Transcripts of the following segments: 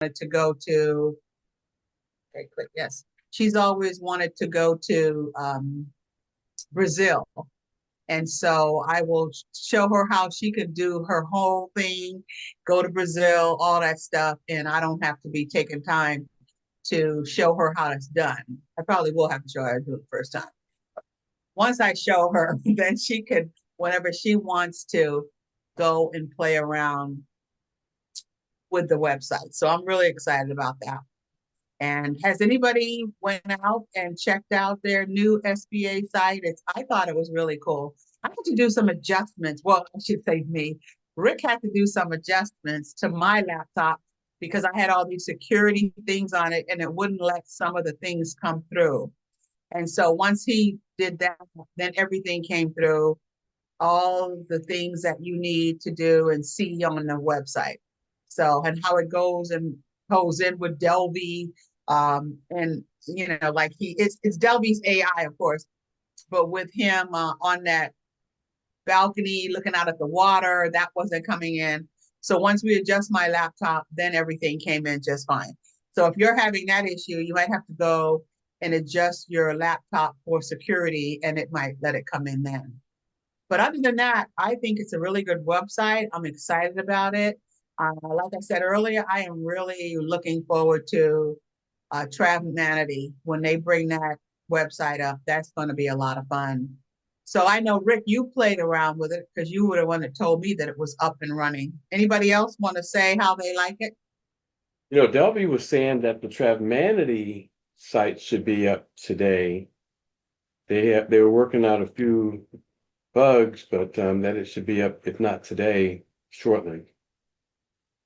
to go to, okay, click yes. She's always wanted to go to Brazil. And so I will show her how she could do her whole thing, go to Brazil, all that stuff. And I don't have to be taking time to show her how it's done. I probably will have to show her how to do it the first time. Once I show her, then she could, whenever she wants to, go and play around with the website. So I'm really excited about that. And has anybody went out and checked out their new SBA site? I thought it was really cool. I had to do some adjustments. Well, I should say me. Rick had to do some adjustments to my laptop because I had all these security things on it and it wouldn't let some of the things come through. And so once he did that, then everything came through, all the things that you need to do and see on the website. So, and how it goes and goes in with Delby. And, like it's Delby's AI, of course, but with him on that balcony looking out at the water, that wasn't coming in. So once we adjust my laptop, then everything came in just fine. So if you're having that issue, you might have to go and adjust your laptop for security and it might let it come in then. But other than that, I think it's a really good website. I'm excited about it. Like I said earlier, I am really looking forward to Humanity when they bring that website up. That's going to be a lot of fun. So I know, Rick, you played around with it because you were the one that told me that it was up and running. Anybody else want to say how they like it? Delby was saying that the Travemanity site should be up today. They were working out a few bugs, but that it should be up, if not today, shortly.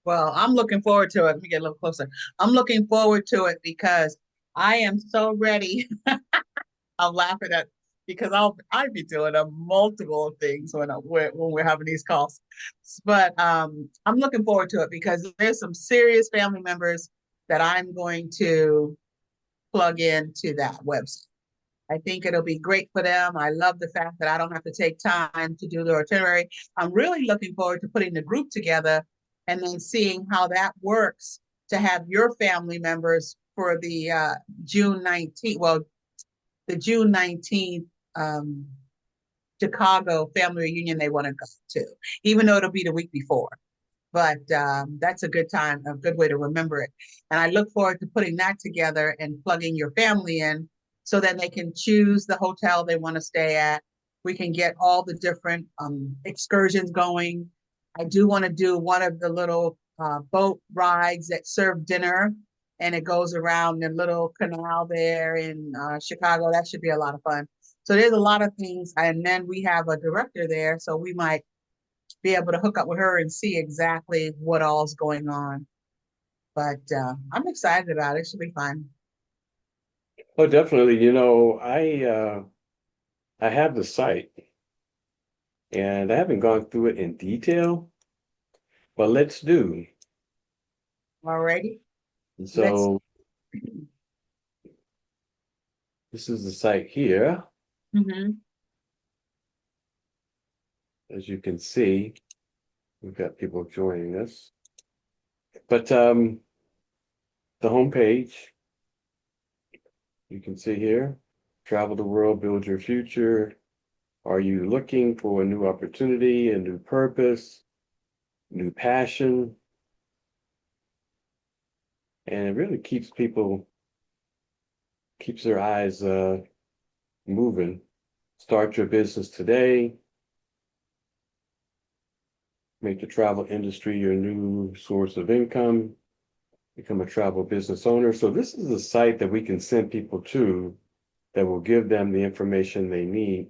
Well, I'm looking forward to it. Let me get a little closer. I'm looking forward to it because I am so ready. I'm laughing at because I'd be doing a multiple things when we're having these calls. But I'm looking forward to it because there's some serious family members that I'm going to plug into that website. I think it'll be great for them. I love the fact that I don't have to take time to do the itinerary. I'm really looking forward to putting the group together and then seeing how that works to have your family members for the June 19th, well, the June 19th Chicago family reunion they want to go to, even though it'll be the week before. But that's a good time, a good way to remember it. And I look forward to putting that together and plugging your family in so that they can choose the hotel they want to stay at. We can get all the different excursions going. I do want to do one of the little boat rides that serve dinner, and it goes around the little canal there in Chicago. That should be a lot of fun. So there's a lot of things, and then we have a director there, so we might be able to hook up with her and see exactly what all's going on. But I'm excited about it. It should be fun. Oh, definitely. I have the site and I haven't gone through it in detail, but let's do. Alrighty, And let's. so this is the site here. Mm-hmm. As you can see, we've got people joining us. But the homepage, you can see here, travel the world, build your future. Are you looking for a new opportunity, a new purpose, new passion? And it really keeps their eyes moving. Start your business today. Make the travel industry your new source of income. Become a travel business owner. So this is a site that we can send people to that will give them the information they need.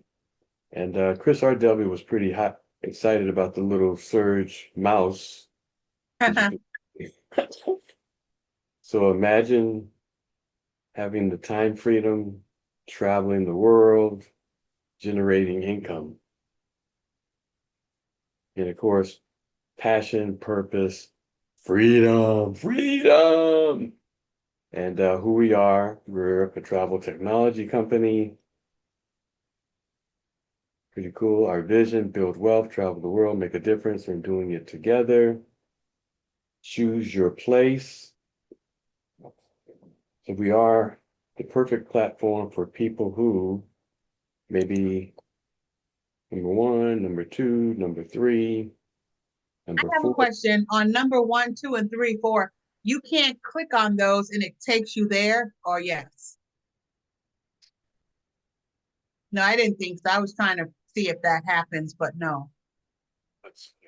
And Chris R.W. was pretty excited about the little Surge mouse. As you can So imagine having the time freedom, traveling the world, generating income. And of course, passion, purpose, freedom. And who we are, we're a travel technology company. Pretty cool. Our vision, build wealth, travel the world, make a difference, and doing it together. Choose your place. So we are the perfect platform for people who maybe number one, number two, number three, I number have a four. question on number 1, 2, and 3, 4. You can't click on those and it takes you there, or yes? No, I didn't think so. I was trying to see if that happens, but no. Let's see.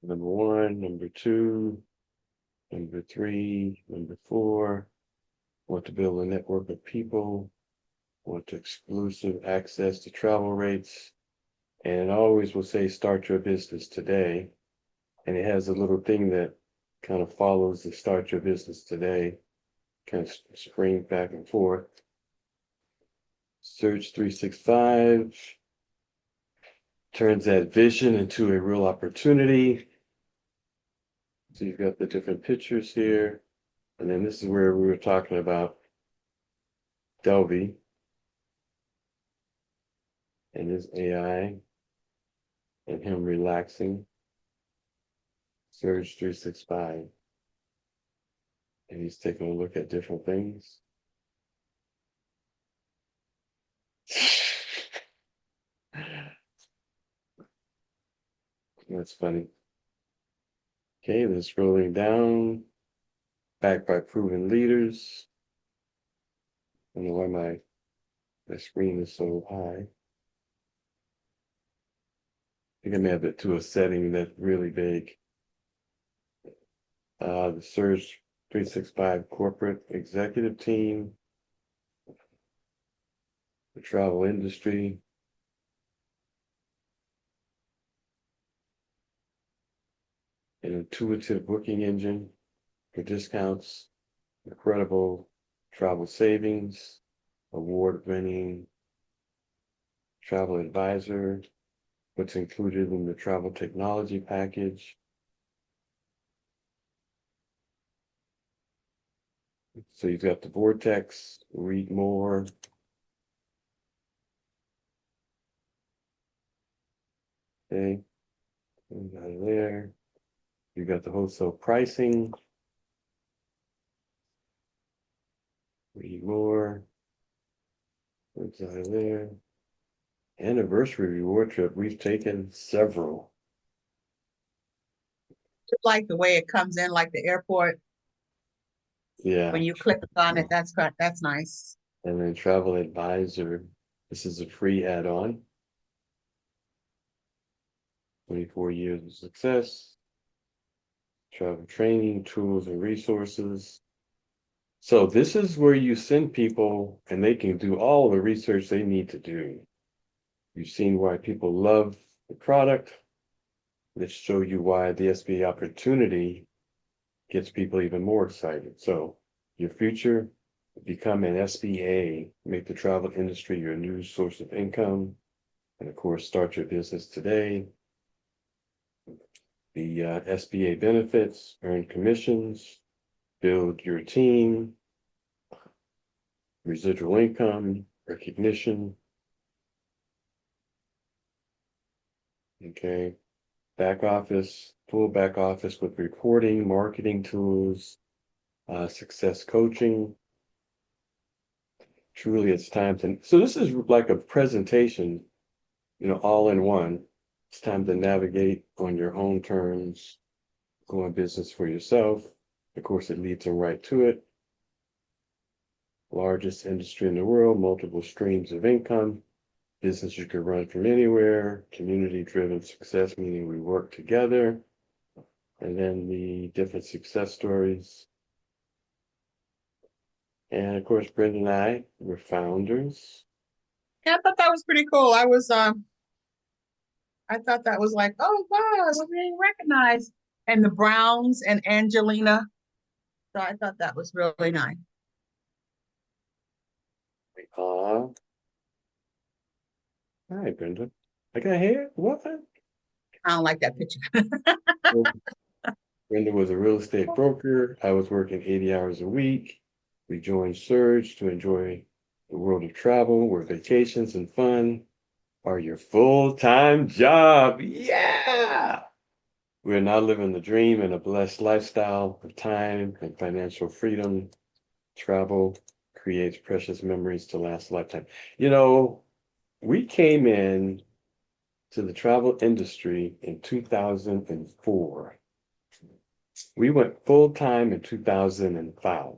Number one, number two, number three, number four. Want to build a network of people. Want to exclusive access to travel rates. And it always will say start your business today. And it has a little thing that kind of follows the start your business today, kind of screen back and forth. Search 365 turns that vision into a real opportunity. So you've got the different pictures here. And then this is where we were talking about Delvey and his AI and him relaxing. Surge 365. And he's taking a look at different things. That's funny. Okay, then scrolling down, backed by proven leaders. I don't know why my screen is so high. I think I may have it to a setting that's really big. The Surge 365 corporate executive team, the travel industry, an intuitive booking engine for discounts, incredible travel savings, award-winning travel advisor, what's included in the travel technology package. So you've got the Vortex, read more. Okay, out of there. You got the wholesale pricing. Read more. What's out of there? Anniversary reward trip. We've taken several. Just like the way it comes in, like the airport, Yeah. when you click on it, that's nice. And then travel advisor. This is a free add-on. 24 years of success. Travel training, tools, and resources. So this is where you send people and they can do all the research they need to do. You've seen why people love the product. Let's show you why the SBA opportunity gets people even more excited. So your future, become an SBA, make the travel industry your new source of income. And of course, start your business today. The SBA benefits, earn commissions, build your team, residual income, recognition. Okay. Back office, full back office with reporting, marketing tools, success coaching. Truly, it's time to. So this is like a presentation, all in one. It's time to navigate on your own terms, go in business for yourself. Of course, it leads them right to it. Largest industry in the world, multiple streams of income, business you can run from anywhere, community-driven success, meaning we work together. And then the different success stories. And of course, Brenda and I were founders. Yeah, I thought that was pretty cool. I thought that was like, oh wow, we're being recognized. And the Browns and Angelina. So I thought that was really nice. Uh, Hi, Brenda. I got hair? What? I don't like that picture. Well, Brenda was a real estate broker. I was working 80 hours a week. We joined Surge to enjoy the world of travel, where vacations and fun. or your full-time job. Yeah. We're now living the dream and a blessed lifestyle of time and financial freedom. Travel creates precious memories to last a lifetime. You know, we came in to the travel industry in 2004. We went full time in 2005,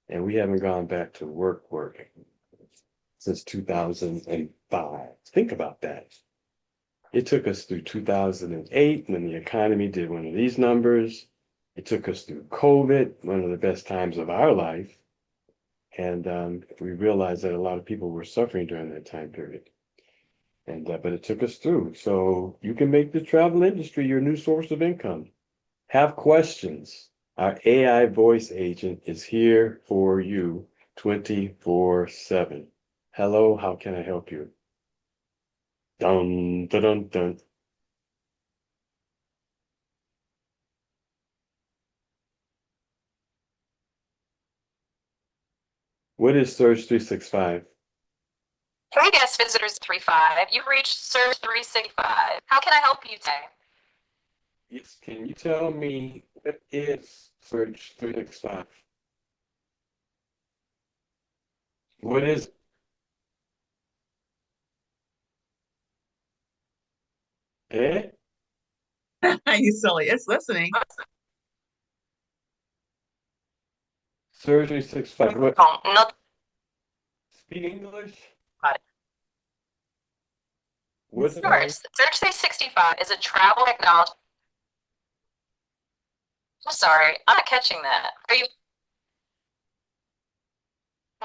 and we haven't gone back to work since 2005. Think about that. It took us through 2008 when the economy did one of these numbers. It took us through COVID, one of the best times of our life. And we realized that a lot of people were suffering during that time period. And but it took us through. So you can make the travel industry your new source of income. Have questions. Our AI voice agent is here for you 24/7. Hello, how can I help you? Dun, dun, dun, dun. What is Surge 365? Hey guest visitors 35, you've reached Surge 365. How can I help you today? Yes, can you tell me what is Surge 365? What is it? You silly. It's listening. Surge 365. What? Oh, no, Speak English? got it. What did I? Sure. Surge 365 is a travel technology. I'm sorry, I'm not catching that. Are you?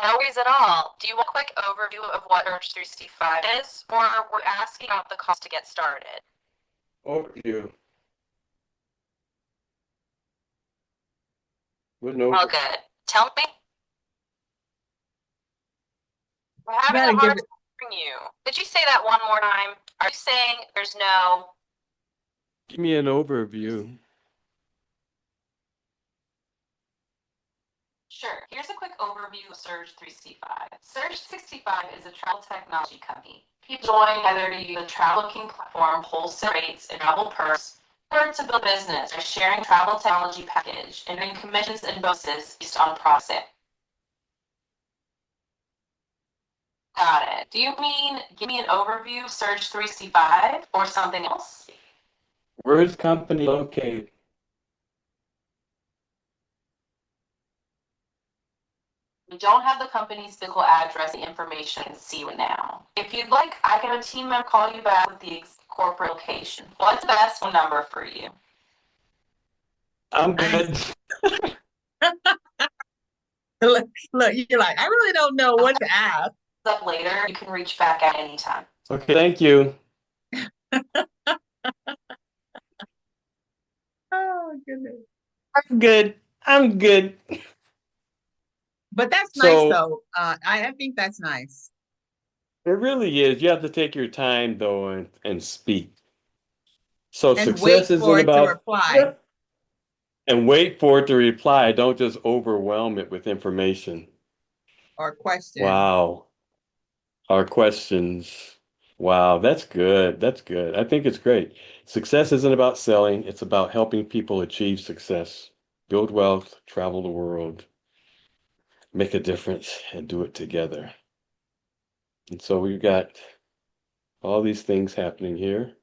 No worries at all. Do you want a quick overview of what Surge 365 is, or we're asking about the cost to get started? Overview. What Oh, no? good. Tell me. We're You having gotta a give hard it. time hearing you. Could you say that one more time? Are you saying there's no? Give me an overview. Sure. Here's a quick overview of Surge 365. Surge 365 is a travel technology company. People join either to use a travel booking platform, wholesale rates, and travel perks, or to build a business by sharing travel technology package and earning commissions and bonuses based on profit. Got it. Do you mean give me an overview of Surge 365 or something else? Where is company located? We don't have the company's physical address and information I can see right now. If you'd like, I can have a team member call you back with the corporate location. What's the best phone number for you? I'm Nice. good. Look, you're like, I really don't know what to ask. Up later, you can reach back at any time. Okay, thank you. Oh goodness. I'm good. I'm good. But that's nice So though. I think that's nice. it really is. You have to take your time though and speak. So And wait success isn't for it to about reply and wait for it to reply. Don't just overwhelm it with information. or question. Wow. Our questions. Wow, that's good. That's good. I think it's great. Success isn't about selling, it's about helping people achieve success, build wealth, travel the world, make a difference, and do it together. And so we've got all these things happening here.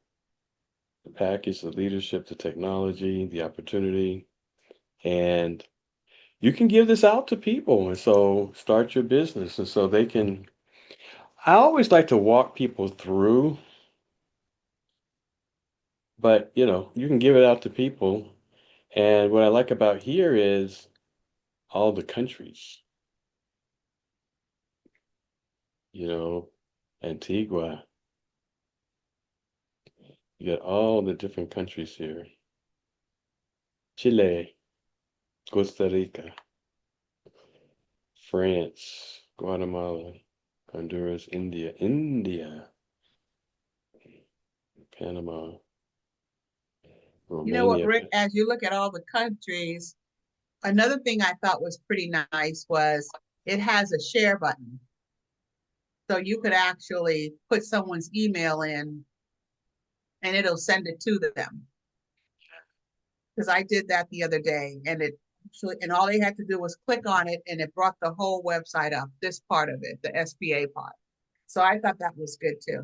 The package, the leadership, the technology, the opportunity, and you can give this out to people. And so start your business. And so they can, I always like to walk people through, but you can give it out to people. And what I like about here is all the countries, you know, Antigua, you got all the different countries here. Chile, Costa Rica, France, Guatemala, Honduras, India, Panama, You know what, Romania. Rick, as you look at all the countries, another thing I thought was pretty nice was it has a share button. So you could actually put someone's email in and it'll send it to them. Because I did that the other day and it actually, and all they had to do was click on it and it brought the whole website up, this part of it, the SBA part. So I thought that was good too.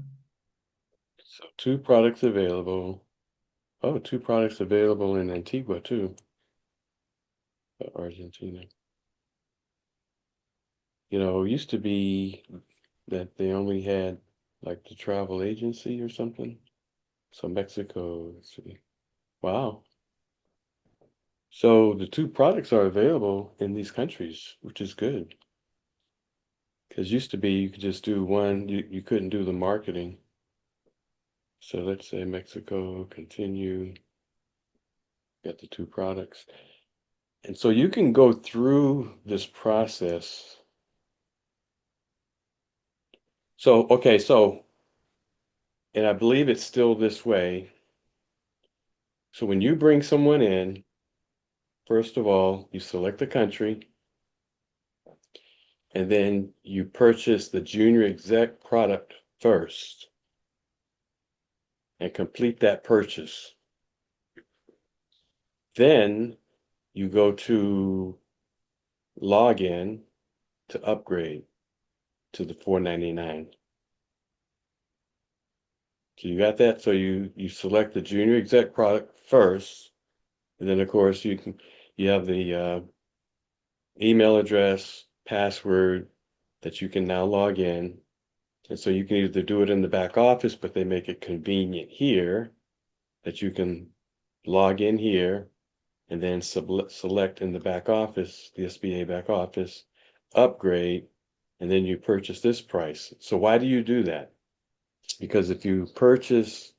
So 2 products available. Oh, 2 products available in Antigua too. Argentina. You know, it used to be that they only had like the travel agency or something. So Mexico, let's see. Wow. So the 2 products are available in these countries, which is good. Because used to be you could just do one, you couldn't do the marketing. So let's say Mexico, continue, got the 2 products. And so you can go through this process. So, okay, so, and I believe it's still this way. So when you bring someone in, first of all, you select the country, and then you purchase the junior exec product first and complete that purchase. Then you go to login to upgrade to the $4.99. So you got that? So you select the junior exec product first, and then of course you have the email address, password that you can now log in. And so you can either do it in the back office, but they make it convenient here that you can log in here and then select in the back office, the SBA back office, upgrade, and then you purchase this price. So why do you do that? Because if you purchase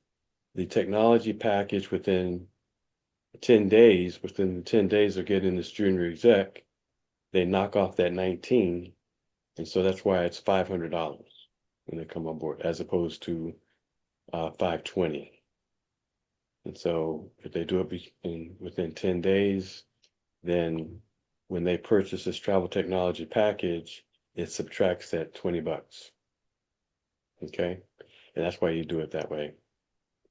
the technology package within 10 days, within the 10 days of getting this junior exec, they knock off that 19. And so that's why it's $500 when they come on board, as opposed to 520. And so if they do it within 10 days, then when they purchase this travel technology package, it subtracts that $20. Okay. And that's why you do it that way.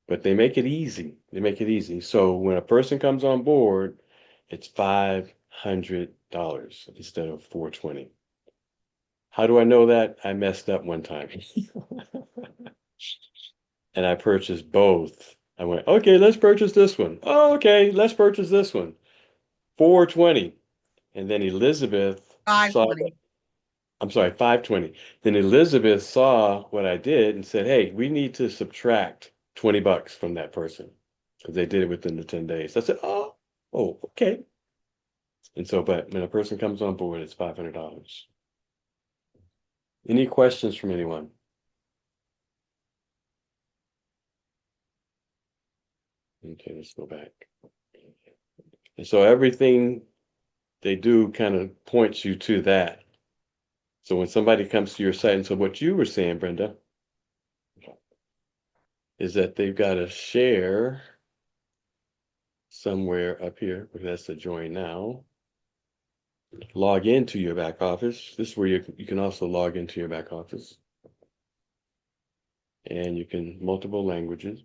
But they make it easy. They make it easy. So when a person comes on board, it's $500 instead of 420. How do I know that? I messed up one time. And I purchased both. I went, okay, let's purchase this one. Oh, okay, let's purchase this one. 420. And then Elizabeth saw, 520. I'm sorry, 520. Then Elizabeth saw what I did and said, hey, we need to subtract $20 from that person because they did it within the 10 days. I said, oh, okay. And so, but when a person comes on board, it's $500. Any questions from anyone? Okay, let's go back. And so everything they do kind of points you to that. So when somebody comes to your site, and so what you were saying, Brenda, is that they've got to share somewhere up here, because that's the join now. Log into your back office. This is where you can also log into your back office. And you can multiple languages.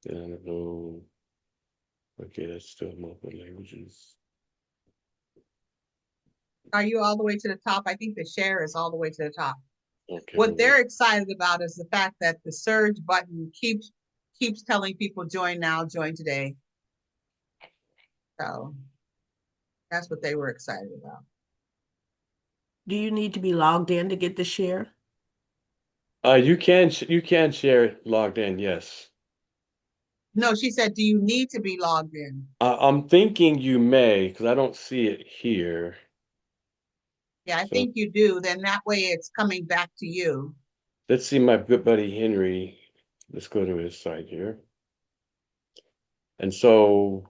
And I don't know. Okay, that's still multiple languages. Are you all the way to the top? I think the share is all the way to the top. Okay. What they're excited about is the fact that the surge button keeps telling people join now, join today. So that's what they were excited about. Do you need to be logged in to get the share? You can share it logged in, yes. No, she said, do you need to be logged in? I'm thinking you may, because I don't see it here. Yeah, I So think you do. Then that way it's coming back to you. let's see my good buddy Henry. Let's go to his site here. And so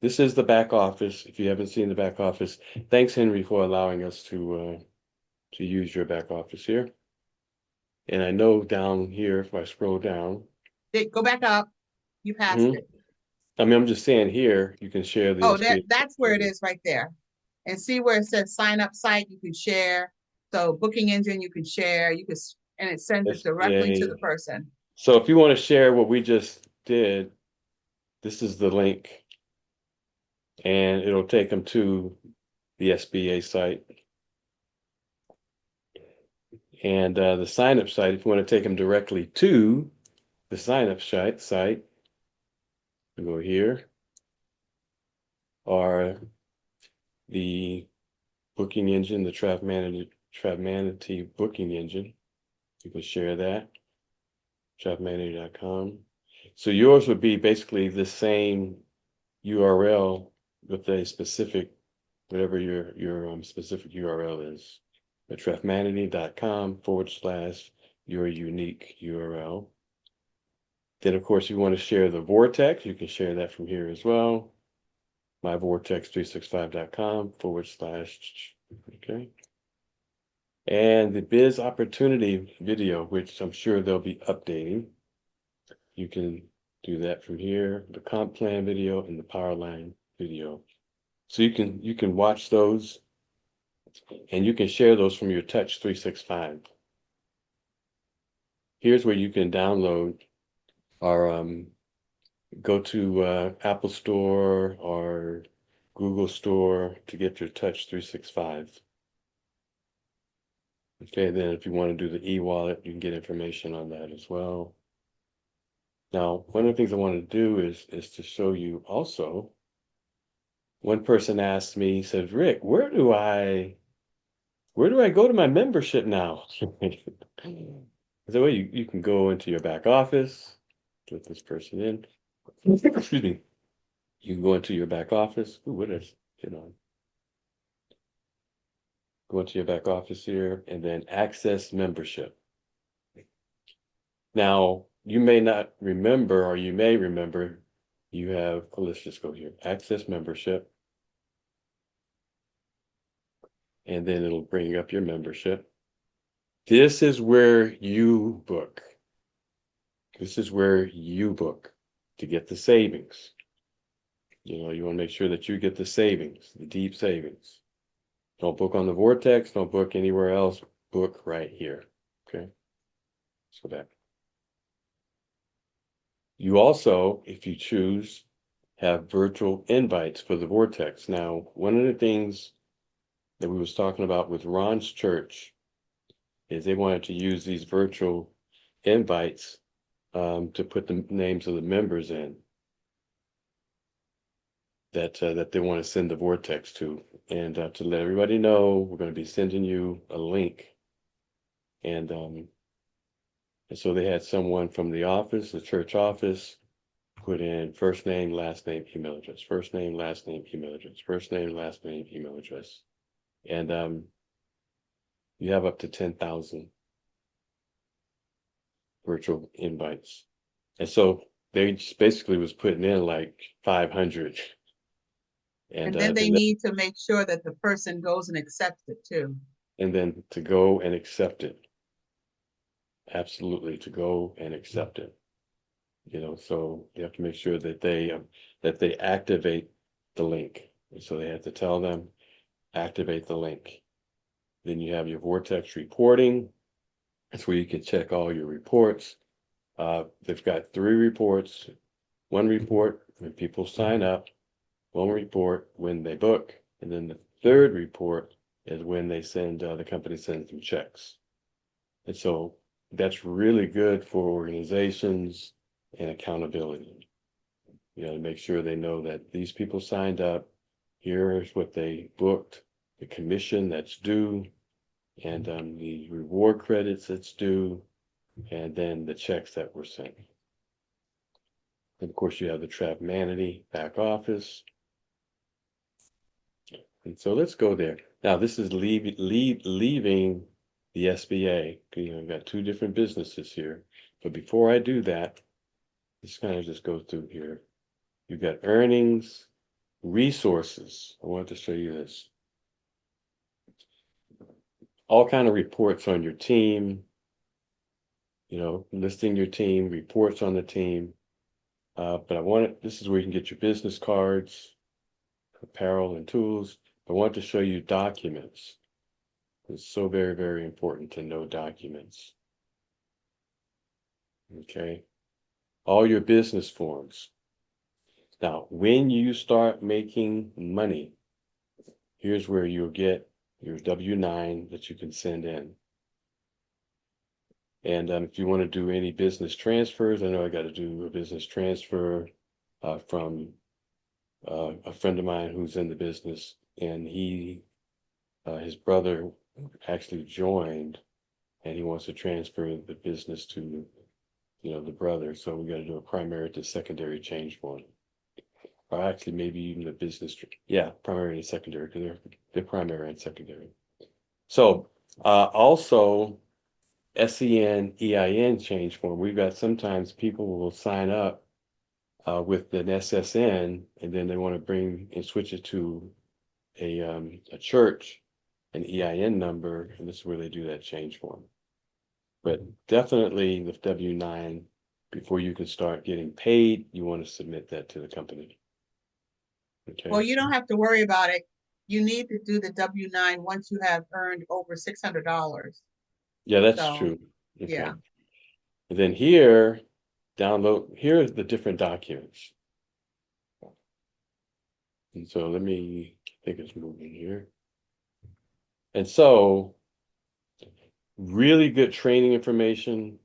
this is the back office. If you haven't seen the back office, thanks Henry for allowing us to use your back office here. And I know down here, if I scroll down, Go back up. You passed Mhm. it. I mean, I'm just saying here, you can share the Oh, SBA. that's where it is right there. and see where it says sign up site, you can share. So booking engine, you can share, and it sends it directly to the SBA. person. So if you want to share what we just did, this is the link, and it'll take them to the SBA site. And the sign up site, if you want to take them directly to the sign up site, you go here, or the booking engine, the TravManatee booking engine. You can share that, TravManatee.com. So yours would be basically the same URL with a specific, whatever your specific URL is. But TravManatee.com/ your unique URL. Then, of course, you want to share the vortex. You can share that from here as well. myvortex365.com/. Okay. And the biz opportunity video, which I'm sure they'll be updating. You can do that from here, the comp plan video and the power line video. So you can watch those, and you can share those from your Touch 365. Here's where you can download or go to Apple Store or Google Store to get your Touch 365. Okay, then if you want to do the e-wallet, you can get information on that as well. Now, one of the things I want to do is to show you also. One person asked me, said, Rick, where do I go to my membership now? I said, well, you can go into your back office, get this person in. Excuse me. You can go into your back office. Ooh, what is it on? Go into your back office here and then access membership. Now, you may not remember, or you may remember, you have, let's just go here, access membership. And then it'll bring up your membership. This is where you book. This is where you book to get the savings. You want to make sure that you get the savings, the deep savings. Don't book on the Vortex, don't book anywhere else, book right here. Okay, let's go back. You also, if you choose, have virtual invites for the Vortex. Now, one of the things that we was talking about with Ron's church is they wanted to use these virtual invites to put the names of the members in that they want to send the Vortex to, and to let everybody know we're going to be sending you a link. And so they had someone from the office, the church office, put in first name, last name, email address, first name, last name, email address, first name, last name, email address. And you have up to 10,000 virtual invites. And so they just basically was putting in like 500. And then they need to make sure that the person goes and accepts it too. And then to go and accept it. Absolutely, to go and accept it. So you have to make sure that they activate the link. And so they have to tell them, activate the link. Then you have your Vortex reporting. That's where you can check all your reports. They've got 3 reports. 1 report when people sign up, 1 report when they book, and then the 3rd report is when they send the company sends them checks. And so that's really good for organizations and accountability. To make sure they know that these people signed up, here's what they booked, the commission that's due, and the reward credits that's due, and then the checks that were sent. And of course, you have the TravManatee back office. And so let's go there. Now, this is leaving the SBA. I've got 2 different businesses here. But before I do that, let's kind of just go through here. You've got earnings, resources. I want to show you this. All kind of reports on your team, listing your team, reports on the team. But this is where you can get your business cards, apparel and tools, I want to show you documents. It's so very, very important to know documents. Okay. All your business forms. Now, when you start making money, here's where you'll get your W-9 that you can send in. And if you want to do any business transfers, I know I got to do a business transfer from a friend of mine who's in the business, and his brother actually joined, and he wants to transfer the business to, the brother. So we got to do a primary to secondary change form, or actually maybe even the business. Yeah, primary and secondary, because they're primary and secondary. So also SEN EIN change form. We've got sometimes people will sign up with an SSN, and then they want to bring and switch it to a church, an EIN number, and this is where they do that change form. But definitely the W-9, before you can start getting paid, you want to submit that to the company. Okay. Well, you don't have to worry about it. You need to do the W-9 once you have earned over $600. Yeah, that's So, true. Okay. yeah. And then here are the different documents. And so let me, I think it's moving here. And so really good training information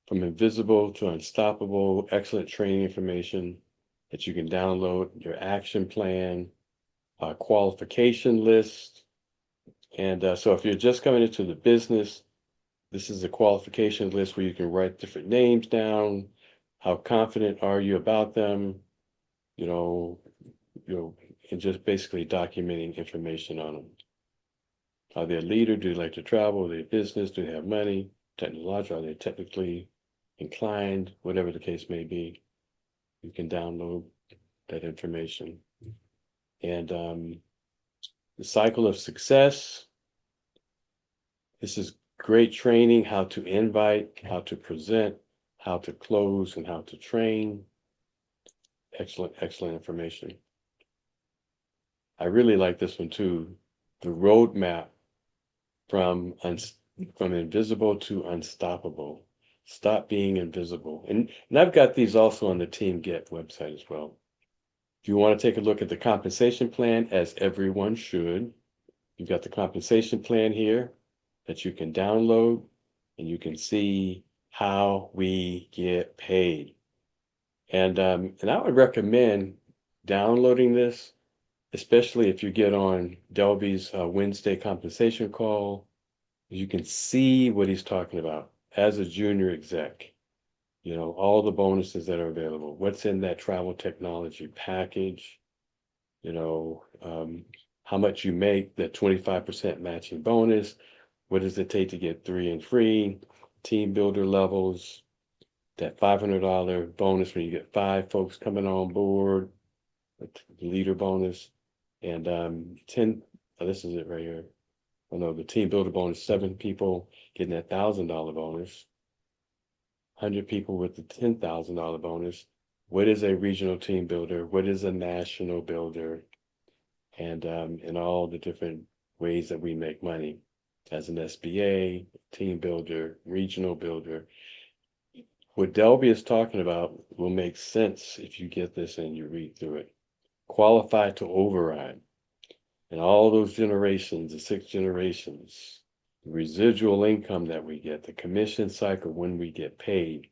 from invisible to unstoppable, excellent training information that you can download, your action plan, qualification list. And so if you're just coming into the business, this is a qualification list where you can write different names down. How confident are you about them? You know, and just basically documenting information on them. Are they a leader? Do they like to travel? Are they a business? Do they have money? Technological? Are they technically inclined? Whatever the case may be, you can download that information. And the cycle of success. This is great training, how to invite, how to present, how to close, and how to train. Excellent, excellent information. I really like this one too. The roadmap from invisible to unstoppable. Stop being invisible. And I've got these also on the Team Get website as well. If you want to take a look at the compensation plan, as everyone should, you've got the compensation plan here that you can download, and you can see how we get paid. And I would recommend downloading this, especially if you get on Delby's Wednesday compensation call. You can see what he's talking about as a junior exec. All the bonuses that are available. What's in that travel technology package? How much you make, that 25% matching bonus. What does it take to get 3 and free? Team builder levels, that $500 bonus when you get 5 folks coming on board, the leader bonus, and 10. Oh, this is it right here. Oh no, the team builder bonus, 7 people getting that $1,000 bonus, 100 people with the $10,000 bonus. What is a regional team builder? What is a national builder? And all the different ways that we make money as an SBA, team builder, regional builder. What Delby is talking about will make sense if you get this and you read through it. Qualify to override. And all those generations, the 6 generations, the residual income that we get, the commission cycle when we get paid,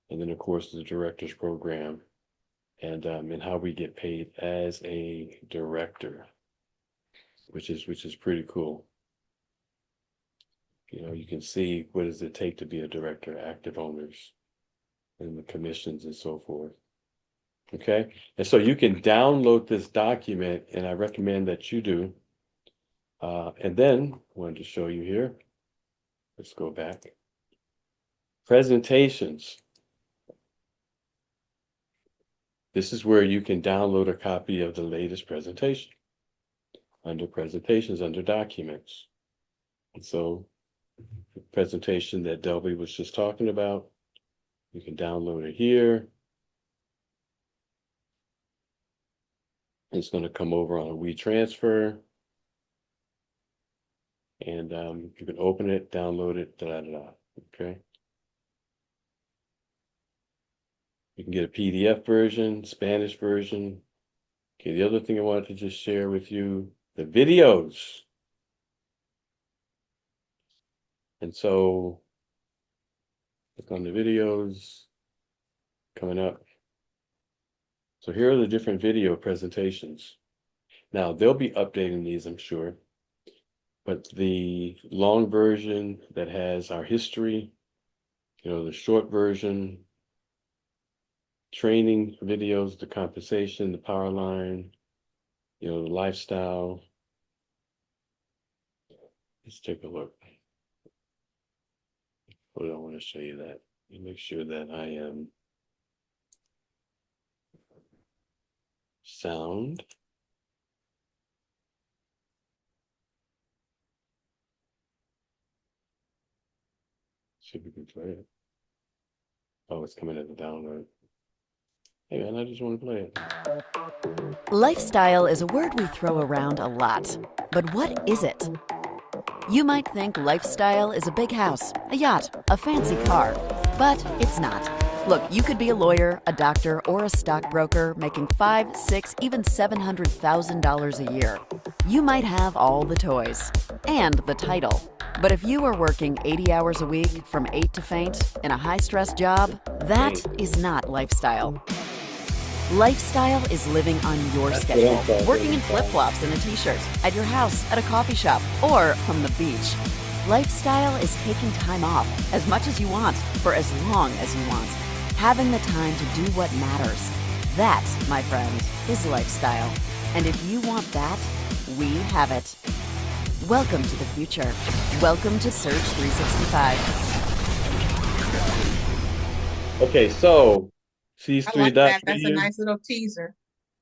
and then of course the director's program, and how we get paid as a director, which is pretty cool. You can see what does it take to be a director, active owners, and the commissions and so forth. Okay, and so you can download this document, and I recommend that you do. And then I wanted to show you here. Let's go back. Presentations. This is where you can download a copy of the latest presentation. Under presentations, under documents. And so the presentation that Delby was just talking about, you can download it here. It's going to come over on a WeTransfer. And you can open it, download it, okay? You can get a PDF version, Spanish version. Okay, the other thing I wanted to just share with you, the videos. And so, click on the videos coming up. So here are the different video presentations. Now, they'll be updating these, I'm sure. But the long version that has our history, the short version, training videos, the compensation, the power line, the lifestyle. Let's take a look. What do I want to show you that? Let me make sure that I am sound. See if we can play it. Oh, it's coming as a download. Hey man, I just want to play it. Lifestyle is a word we throw around a lot. But what is it? You might think lifestyle is a big house, a yacht, a fancy car. But it's not. Look, you could be a lawyer, a doctor, or a stockbroker making $500,000, $600,000, even $700,000 a year. You might have all the toys and the title. But if you are working 80 hours a week from 8 to faint in a high-stress job, that is not lifestyle. Lifestyle is living on your schedule, working in flip-flops and a t-shirt, at your house, at a coffee shop, or from the beach. Lifestyle is taking time off as much as you want, for as long as you want. Having the time to do what matters. That, my friend, is lifestyle. And if you want that, we have it. Welcome to the future. Welcome to Surge 365. Okay, so see these I three like dots that. That's a here? nice little teaser.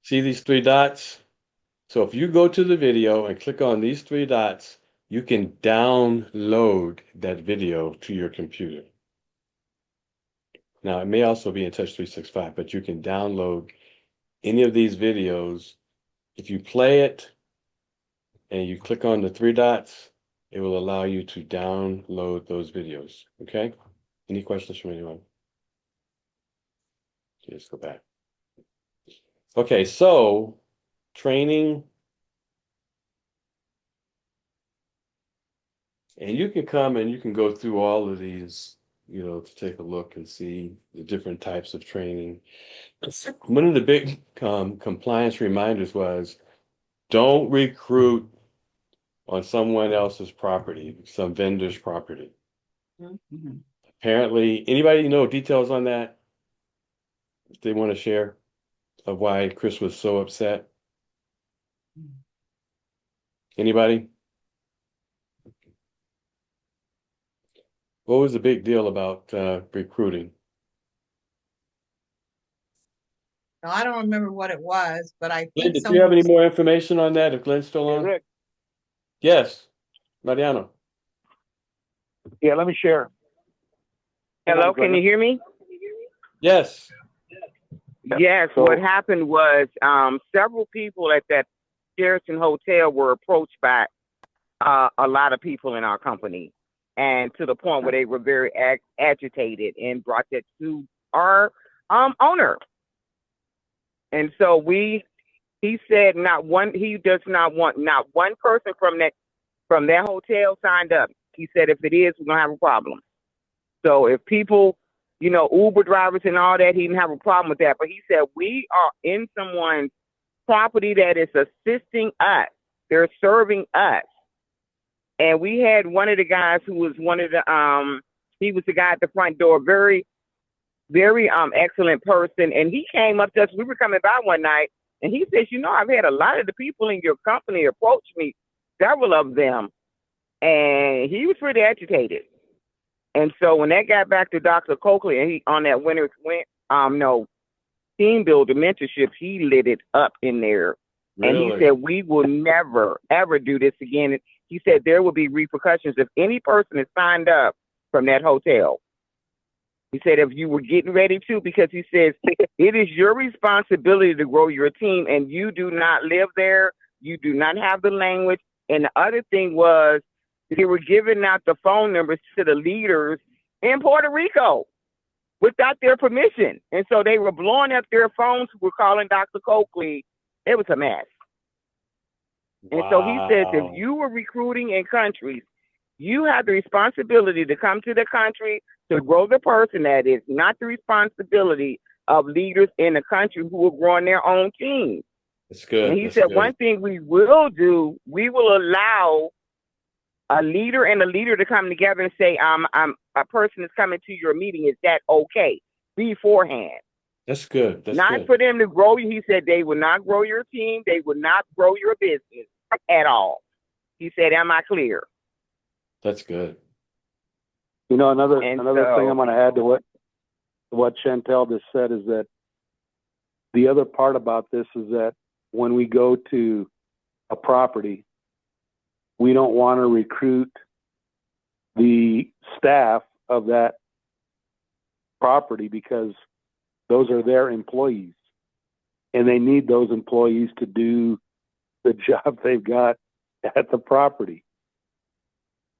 See these three dots? So if you go to the video and click on these three dots, you can download that video to your computer. Now, it may also be in Touch 365, but you can download any of these videos. If you play it and you click on the three dots, it will allow you to download those videos, okay? Any questions from anyone? Let's go back. Okay, so training. And you can come and you can go through all of these, to take a look and see the different types of training. One of the big compliance reminders was don't recruit on someone else's property, some vendor's property. Mhm. Apparently, anybody know details on that? If they want to share of why Chris was so upset? Anybody? What was the big deal about recruiting? No, I don't remember what it was, but I Glenn, think did you have any someone. more information on that? If Glenn's still Hey, on? Rick. Yes, Mariano. Yeah, let me share. Hello, can you hear me? Yes. Yes, So- what happened was several people at that Sheraton Hotel were approached by a lot of people in our company, and to the point where they were very agitated and brought that to our owner. And so he said he does not want not one person from that hotel signed up. He said if it is, we're gonna have a problem. So if people, Uber drivers and all that, he didn't have a problem with that. But he said we are in someone's property that is assisting us. They're serving us. And we had one of the guys who was one of the he was the guy at the front door, very, very excellent person. And he came up to us. We were coming by one night, and he says, I've had a lot of the people in your company approach me, several of them, and he was pretty agitated. And so when that got back to Dr. Coakley, and he on that team builder mentorship, he lit it up in there. And he Really? said, we will never, ever do this again. He said there will be repercussions if any person is signed up from that hotel. He said if you were getting ready to, because he says it is your responsibility to grow your team, and you do not live there. You do not have the language. And the other thing was They were giving out the phone numbers to the leaders in Puerto Rico without their permission. And so they were blowing up their phones, who were calling Dr. Coakley. It was a mess. And so he says, if Wow. you were recruiting in countries, you have the responsibility to come to the country to grow the person. That is not the responsibility of leaders in the country who are growing their own teams. That's good. And he That's said, good. one thing we will do, we will allow a leader and a leader to come together and say, a person is coming to your meeting. Is that okay? Beforehand. That's good. That's Not good. for them to grow you. He said they will not grow your team. They will not grow your business at all. He said, am I clear? That's good. You know, another And thing I'm going to add to what Chantel just said is that the other part about this is that when we go to a property, we don't want to recruit the staff of that property because those are their employees, and they need those employees to do the job they've got at the property.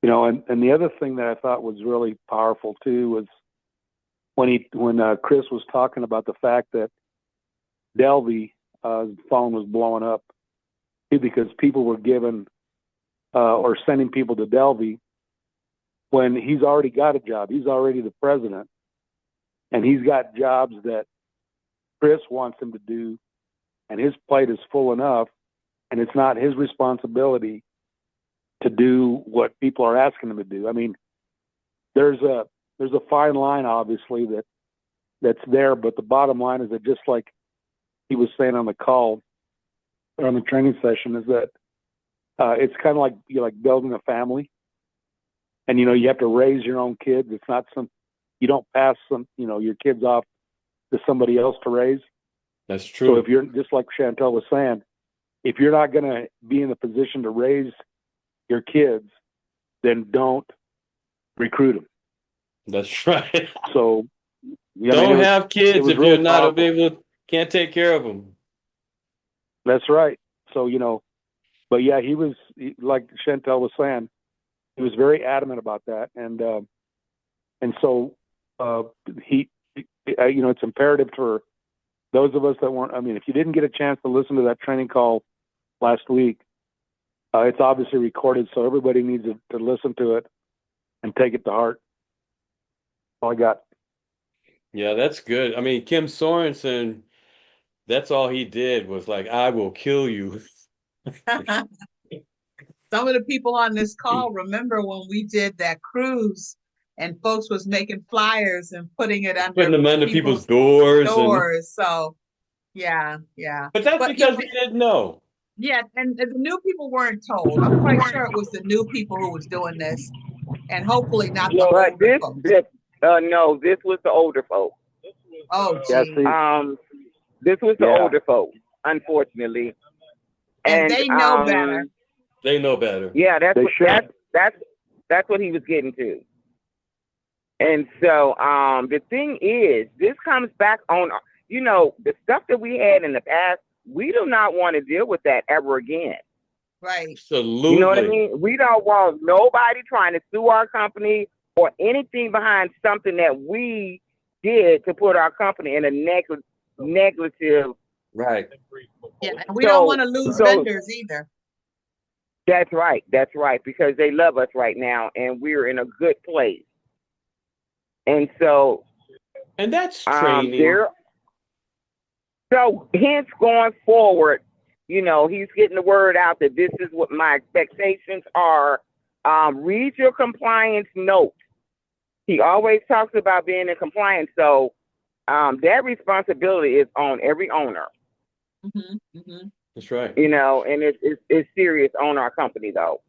You know, and the other thing that I thought was really powerful too was when Chris was talking about the fact that Delvey phone was blowing up because people were giving or sending people to Delvey when he's already got a job. He's already the president, and he's got jobs that Chris wants him to do, and his plate is full enough, and it's not his responsibility to do what people are asking him to do. I mean, there's a fine line, obviously, that's there, but the bottom line is that, just like he was saying on the call or on the training session, is that it's kind of like like building a family, and you have to raise your own kids. It's not you don't pass your kids off to somebody else to raise. That's true. So if you're, just like Chantel was saying, if you're not going to be in the position to raise your kids, then don't recruit them. That's right. So Don't have kids was if really you're not powerful. able, can't take care of them. That's right. So but yeah, like Chantel was saying, he was very adamant about that, and so it's imperative for those of us that weren't. I mean, if you didn't get a chance to listen to that training call last week, it's obviously recorded, so everybody needs to listen to it and take it to heart. All I got. Yeah, that's good. I mean, Kim Sorensen, that's all he did was like, I will kill you. Some of the people on this call remember when we did that cruise and folks was making flyers and putting it Putting under them under people's doors. doors. So yeah. But that's But because we didn't know. yeah, and the new people weren't told. I'm quite sure it was the new people who was doing this, and hopefully not the But older folks. no, this was the older folks. Oh, Yeah, gee. see, This was the Yeah. older folks, unfortunately. And they know better. They know better. Yeah, They should. that's what he was getting to. And so the thing is, this comes back on the stuff that we had in the past. We do not want to deal with that ever again. Right. Absolutely. You know what I mean? We don't want nobody trying to sue our company or anything behind something that we did to put our company in a negative. Right. Yeah, and we don't want to lose vendors either. That's right. That's right. Because they love us right now, and we're in a good place. And so, And that's training. So hence going forward, he's getting the word out that this is what my expectations are. Read your compliance note. He always talks about being in compliance. So that responsibility is on every owner. Mm-hmm, mm-hmm. That's right. And it's serious on our company, though.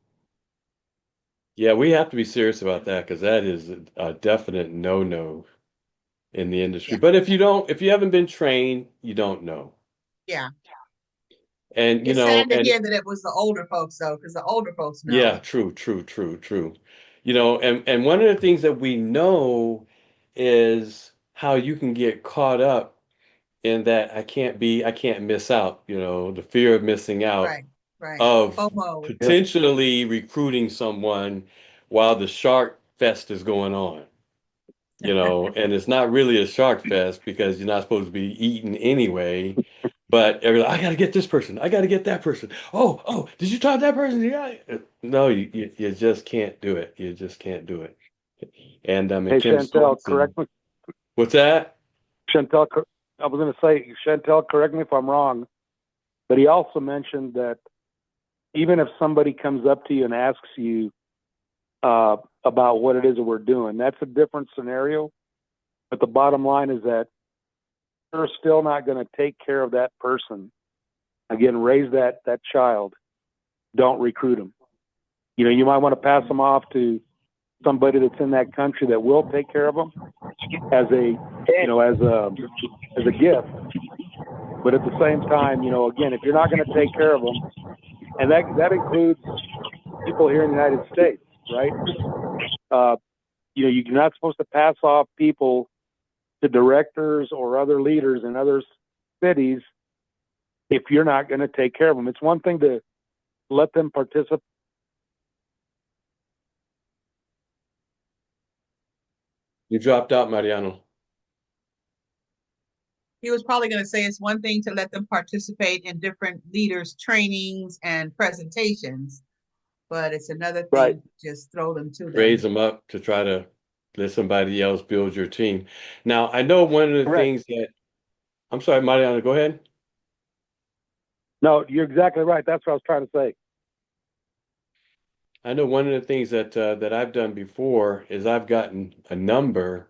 Yeah, we have to be serious about that because that is a definite no-no in the industry. Yeah. But if you haven't been trained, you don't know. Yeah. And It's sad to hear that it was the older folks, though, because the older folks know. Yeah, true. And one of the things that we know is how you can get caught up in that I can't miss out, the fear of missing out. Right. Right. of FOMO. potentially recruiting someone while the Shark Fest is going on. And it's not really a Shark Fest because you're not supposed to be eating anyway. But I got to get this person. I got to get that person. Oh, did you talk to that person? Yeah. No, you just can't do it. You just can't do it. And Hey, Kim Chantel, Swanson. correct me. What's that? Chantel, I was going to say, Chantel, correct me if I'm wrong, but he also mentioned that even if somebody comes up to you and asks you about what it is that we're doing, that's a different scenario. But the bottom line is that you're still not going to take care of that person. Again, raise that child. Don't recruit them. You might want to pass them off to somebody that's in that country that will take care of them as a gift. But at the same time, again, if you're not going to take care of them, and that includes people here in the United States, right? You're not supposed to pass off people to directors or other leaders in other cities if you're not going to take care of them. It's one thing to let them participate. You dropped out, Mariano. He was probably going to say it's one thing to let them participate in different leaders' trainings and presentations, but it's another thing Right. to just throw them to them. Raise them up to try to let somebody else build your team. Now, I know one of the Correct. things that I'm sorry, Mariano, go ahead. No, you're exactly right. That's what I was trying to say. I know one of the things that I've done before is I've gotten a number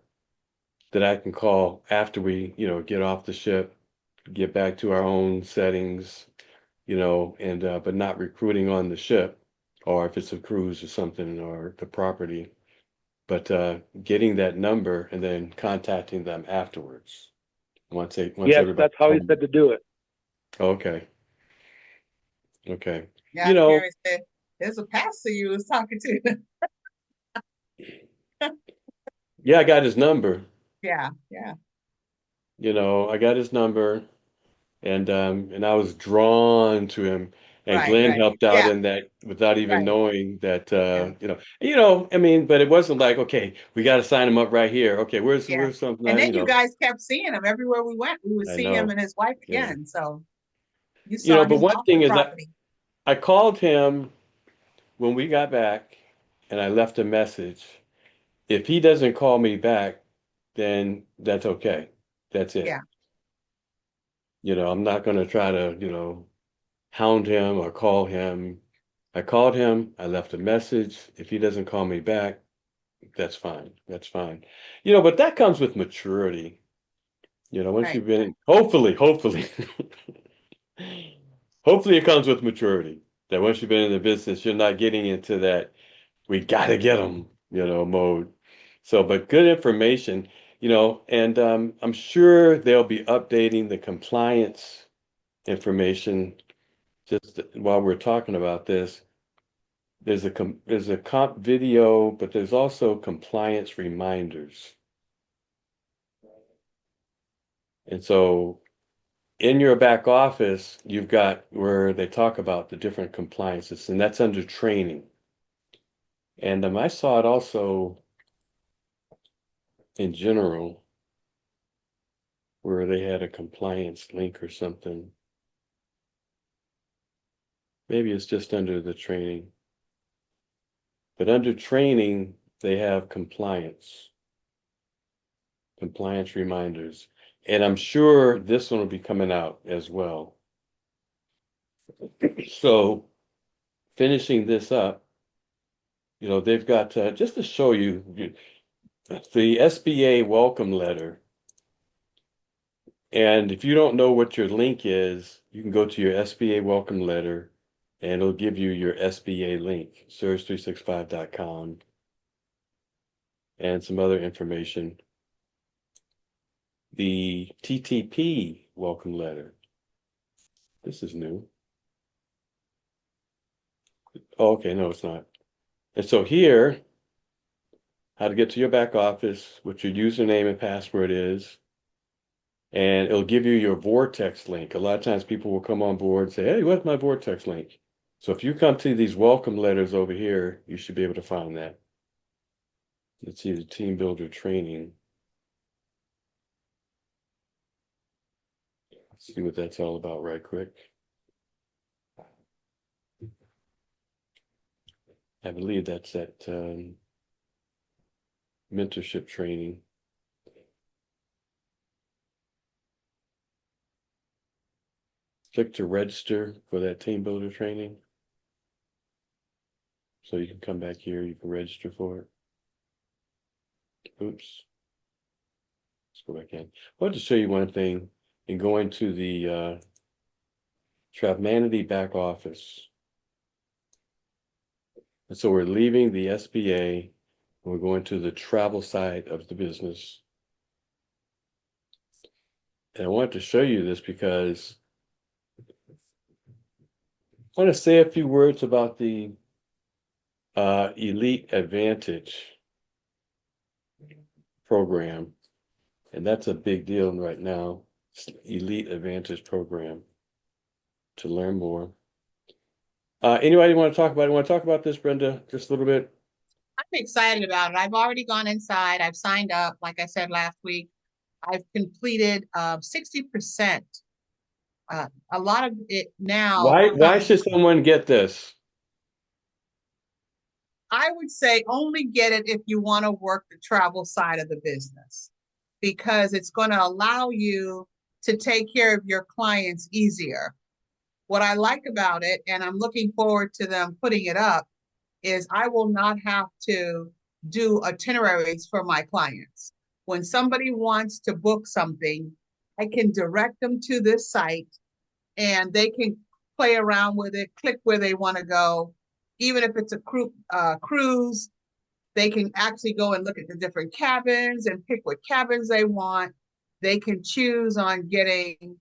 that I can call after we, get off the ship, get back to our own settings, and but not recruiting on the ship, or if it's a cruise or something, or the property, but getting that number and then contacting them afterwards. Once Yes, everybody. that's how he said to do it. Okay. Okay. Yeah, Karen said, there's a pastor you was talking to. Yeah, I got his number. Yeah. I got his number, and I was drawn to him. And Glenn Right. helped out Yeah, in that without even right. knowing that, Yeah. I mean, but it wasn't like, okay, we got to sign him up right here. Okay, Yeah. where's something And that, then you guys kept seeing him everywhere we went. We would I see him know. and his wife Yeah. again. So you saw But him one off the thing is property. I called him when we got back and I left a message. If he doesn't call me back, then that's okay. That's it. Yeah. I'm not going to try to, hound him or call him. I called him, I left a message. If he doesn't call me back, that's fine. That's fine. But that comes with maturity. Once Right. you've been, hopefully, hopefully it comes with maturity. That once you've been in the business, you're not getting into that we gotta get them, mode. So, but good information, and I'm sure they'll be updating the compliance information just while we're talking about this. There's a comp video, but there's also compliance reminders. And so in your back office, you've got where they talk about the different compliances, and that's under training. And I saw it also in general where they had a compliance link or something. Maybe it's just under the training. But under training, they have compliance reminders. And I'm sure this one will be coming out as well. So finishing this up, they've got, just to show you, the SBA welcome letter. And if you don't know what your link is, you can go to your SBA welcome letter and it'll give you your SBA link, surge365.com, and some other information. The TTP welcome letter. This is new. Oh, okay, no, it's not. And so here, how to get to your back office, what your username and password is, and it'll give you your Vortex link. A lot of times people will come on board and say, hey, what's my Vortex link? So if you come to these welcome letters over here, you should be able to find that. Let's see the team builder training. Let's see what that's all about right quick. I believe that's that mentorship training. Click to register for that team builder training. So you can come back here, you can register for it. Oops. Let's go back in. I wanted to show you one thing in going to the Travelmanity back office. And so we're leaving the SBA and we're going to the travel side of the business. And I wanted to show you this because I want to say a few words about the Elite Advantage program. And that's a big deal right now. Elite Advantage program. To learn more. Anybody want to talk about it? Want to talk about this, Brenda? Just a little bit. I'm excited about it. I've already gone inside. I've signed up. Like I said last week, I've completed 60%. A lot of it now. Why should someone get this? I would say only get it if you want to work the travel side of the business, because it's going to allow you to take care of your clients easier. What I like about it, and I'm looking forward to them putting it up, is I will not have to do itineraries for my clients. When somebody wants to book something, I can direct them to this site and they can play around with it, click where they want to go. Even if it's a cruise, they can actually go and look at the different cabins and pick what cabins they want. They can choose on getting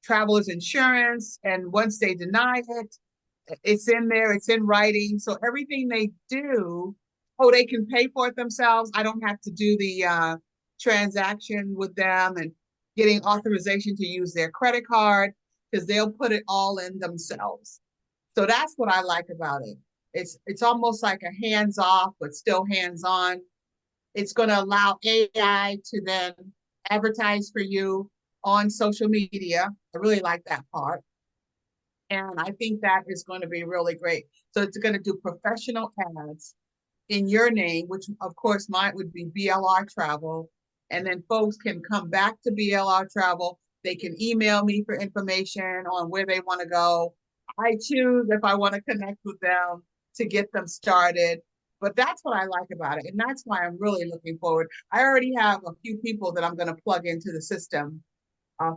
traveler's insurance, and once they deny it, it's in there, it's in writing. So everything they do, they can pay for it themselves. I don't have to do the transaction with them and getting authorization to use their credit card, because they'll put it all in themselves. So that's what I like about it. It's almost like a hands off, but still hands on. It's going to allow AI to then advertise for you on social media. I really like that part. And I think that is going to be really great. So it's going to do professional ads in your name, which of course mine would be BLR Travel. And then folks can come back to BLR Travel. They can email me for information on where they want to go. I choose if I want to connect with them to get them started. But that's what I like about it. And that's why I'm really looking forward. I already have a few people that I'm going to plug into the system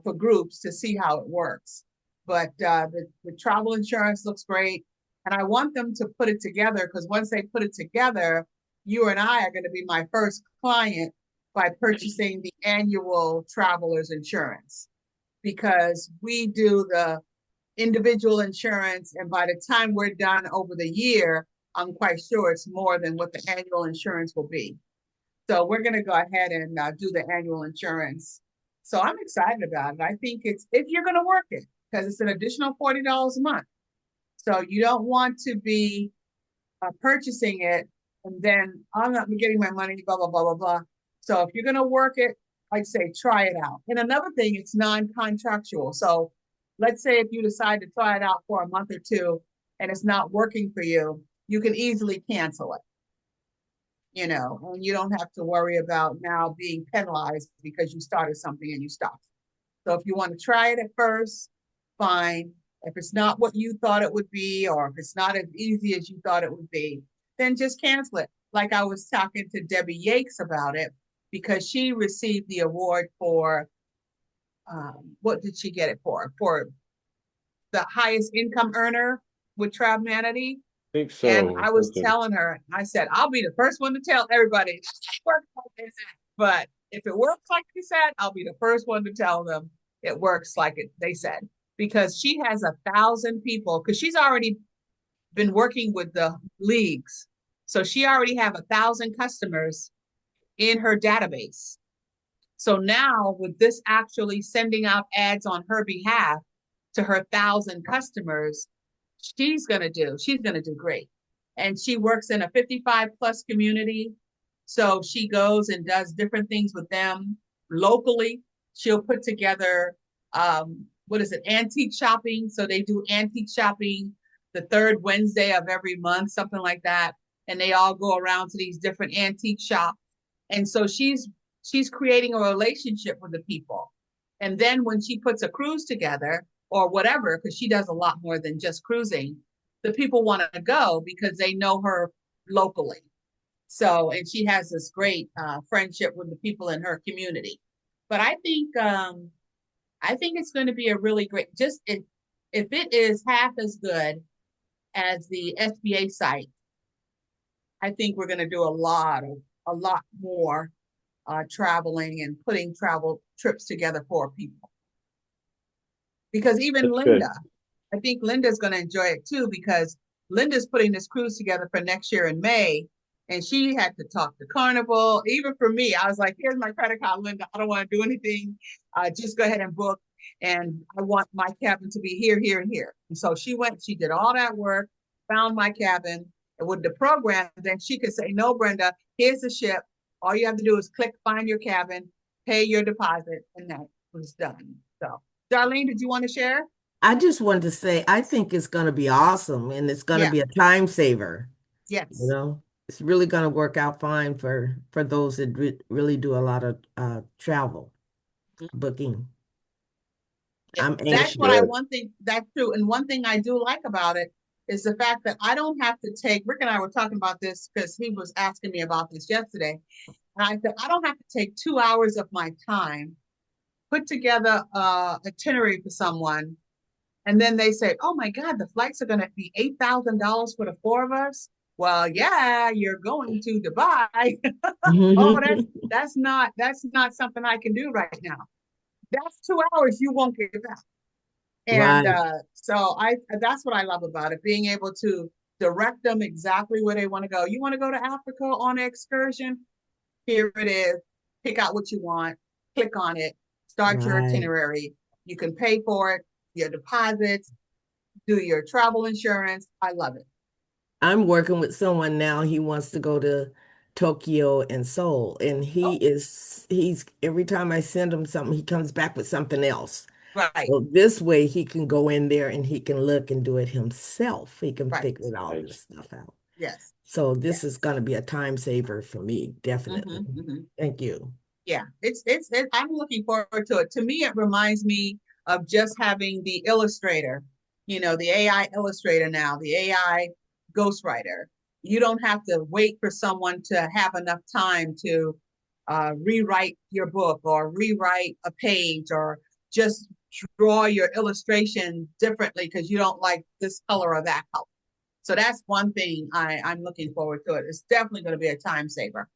for groups to see how it works. But the travel insurance looks great. And I want them to put it together, because once they put it together, you and I are going to be my first client by purchasing the annual traveler's insurance, because we do the individual insurance. And by the time we're done over the year, I'm quite sure it's more than what the annual insurance will be. So we're going to go ahead and do the annual insurance. So I'm excited about it. I think it's, if you're going to work it, because it's an additional $40 a month. So you don't want to be purchasing it and then I'm not getting my money, blah, blah, blah, blah, blah. So if you're going to work it, I'd say try it out. And another thing, it's non-contractual. So let's say if you decide to try it out for a month or two and it's not working for you, you can easily cancel it. And you don't have to worry about now being penalized because you started something and you stopped. So if you want to try it at first, fine. If it's not what you thought it would be, or if it's not as easy as you thought it would be, then just cancel it. Like I was talking to Debbie Yates about it, because she received the award for, what did she get it for? For the highest income earner with Travelmanity. I think so. And I was telling her, I said, I'll be the first one to tell everybody, but if it works like they said, I'll be the first one to tell them it works like they said, because she has 1,000 people, because she's already been working with the leagues. So she already have 1,000 customers in her database. So now with this actually sending out ads on her behalf to her 1,000 customers, she's gonna do great. And she works in a 55 plus community. So she goes and does different things with them locally. She'll put together what is it, antique shopping. So they do antique shopping the third Wednesday of every month, something like that. And they all go around to these different antique shops. And so she's creating a relationship with the people. And then when she puts a cruise together or whatever, because she does a lot more than just cruising, the people want to go because they know her locally. So, and she has this great friendship with the people in her community. But I think it's going to be a really great. Just if it is half as good as the SBA site, I think we're going to do a lot more traveling and putting travel trips together for people. Because even That's Linda, good. I think Linda's going to enjoy it too, because Linda's putting this cruise together for next year in May. And she had to talk to Carnival. Even for me, I was like, here's my credit card, Linda. I don't want to do anything. Just go ahead and book. And I want my cabin to be here, here, and here. And so she went, she did all that work, found my cabin. And with the program, then she could say, no, Brenda, here's the ship. All you have to do is click, find your cabin, pay your deposit, and that was done. So, Darlene, did you want to share? I just wanted to say, I think it's going to be awesome and it's going to Yeah. be a time saver. You Yes. know, it's really going to work out fine for those that really do a lot of travel booking. Yeah, I'm that's anxious. what I Good. one thing that's true. And one thing I do like about it is the fact that I don't have to take Rick and I were talking about this because he was asking me about this yesterday. And I said, I don't have to take 2 hours of my time, put together a itinerary for someone, and then they say, oh my God, the flights are gonna be $8,000 for the four of us. Well, yeah, you're going to Dubai. Oh, that's not something I can do right now. That's 2 hours you won't get back. And Right, so I that's what I love about it, being able to direct them exactly where they want to go. You want to go to Africa on an excursion? Here it is. Pick out what you want, click on it, start your right. itinerary. You can pay for it, your deposits, do your travel insurance. I love it. I'm working with someone now. He wants to go to Tokyo and Seoul, and Oh, he's every time I send him something, he comes back with something else. right, So this way he can go in there and he can look and do it himself. He can right. figure all Right. this stuff out. Yes, So this is yes. going to be a time saver for me, definitely. Hmm. Thank you. Yeah, I'm looking forward to it. To me, it reminds me of just having the illustrator, the AI illustrator now, the AI ghostwriter. You don't have to wait for someone to have enough time to rewrite your book or rewrite a page or just draw your illustration differently because you don't like this color or that color. So that's one thing I'm looking forward to it. It's definitely going to be a time saver.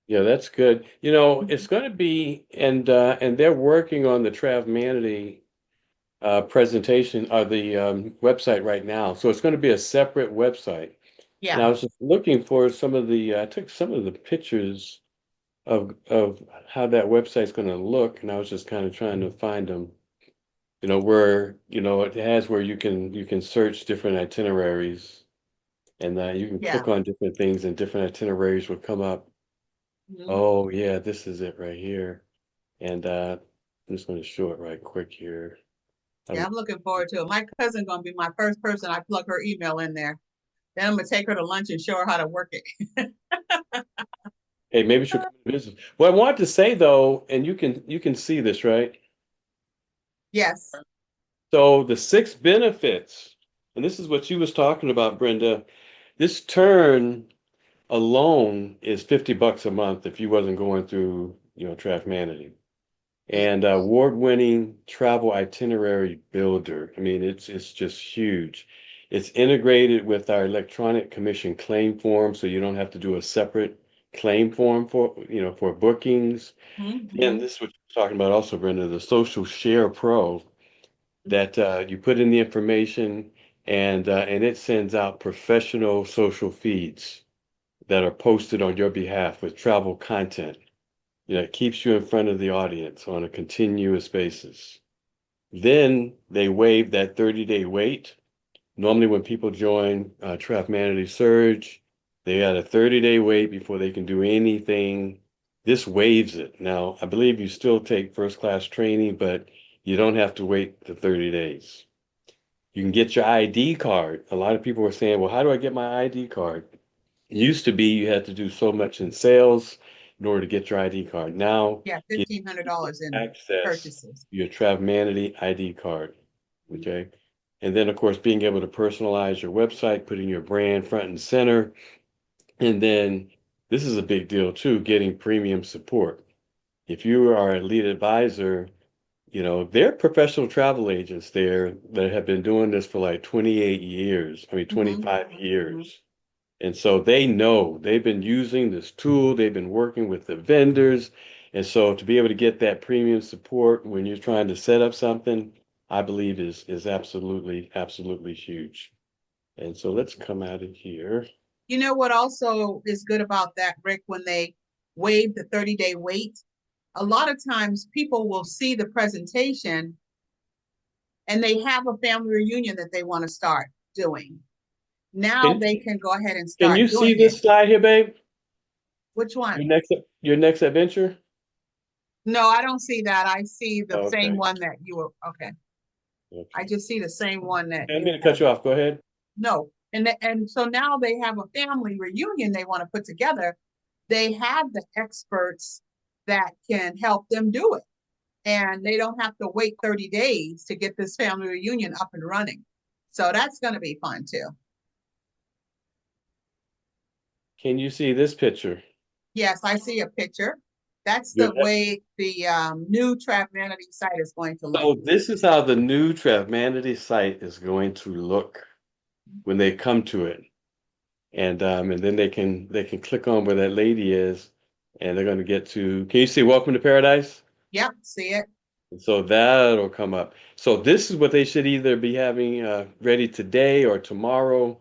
Yeah, that's good. It's going to be, and they're working on the Travmanity presentation or the website right now. So it's going to be a separate website. And Yeah, I was just looking for some of I took some of the pictures of how that website's going to look, and I was just kind of trying to find them. Where it has where you can search different itineraries, and you can yeah. click on different things, and different itineraries will come up. Mhm. Oh yeah, this is it right here. And I'm just going to show it right quick here. Yeah, Um, I'm looking forward to it. My cousin gonna be my first person. I plug her email in there. Then I'm gonna take her to lunch and show her how to work it. hey, maybe she'll come to visit. What I want to say though, and you can see this, right? Yes. So the six benefits, and this is what you was talking about, Brenda. This turn alone is $50 a month if you wasn't going through, Trafmanity. Yeah. And award-winning travel itinerary builder. I mean, it's just huge. It's integrated with our electronic commission claim form, so you don't have to do a separate claim form for bookings. And Mm-hmm. this is what you're talking about also, Brenda, the Social Share Pro that you put in the information and it sends out professional social feeds that are posted on your behalf with travel content. It keeps you in front of the audience on a continuous basis. Then they waive that 30-day wait. Normally when people join Manatee Surge, they got a 30-day wait before they can do anything. This waives it. Now, I believe you still take first class training, but you don't have to wait the 30 days. You can get your ID card. A lot of people were saying, well, how do I get my ID card? It used to be you had to do so much in sales in order to get your ID card. Now, Yeah, get $1,500 in access purchases. to your Manatee ID card. Okay. And then, of course, being able to personalize your website, putting your brand front and center. And then this is a big deal too, getting premium support. If you are a lead advisor, you know, they're professional travel agents there that have been doing this for like 28 years, 25 years. And so they know they've been using this tool, they've been working with the vendors. And so to be able to get that premium support when you're trying to set up something, I believe is absolutely, absolutely huge. And so let's come out of here. You know what also is good about that, Rick, when they waive the 30-day wait? A lot of times people will see the presentation and they have a family reunion that they want to start doing. Now they can go ahead and Can start you see doing it. this slide here, babe? Which Your one? next adventure? No, I don't see that. I see the same Okay. one that you were, okay. I just see the same one that I didn't you mean to cut you off. Go ahead. No. And so now they have a family reunion they want to put together. They have the experts that can help them do it. And they don't have to wait 30 days to get this family reunion up and running. So that's going to be fun too. Can you see this picture? Yes, I see a picture. That's Your the way the new Manatee site is going to look. So this is how the new Manatee site is going to look when they come to it. And then they can click on where that lady is and they're going to get to, can you see Welcome to Paradise? Yep, see it. And so that'll come up. So this is what they should either be having ready today or tomorrow.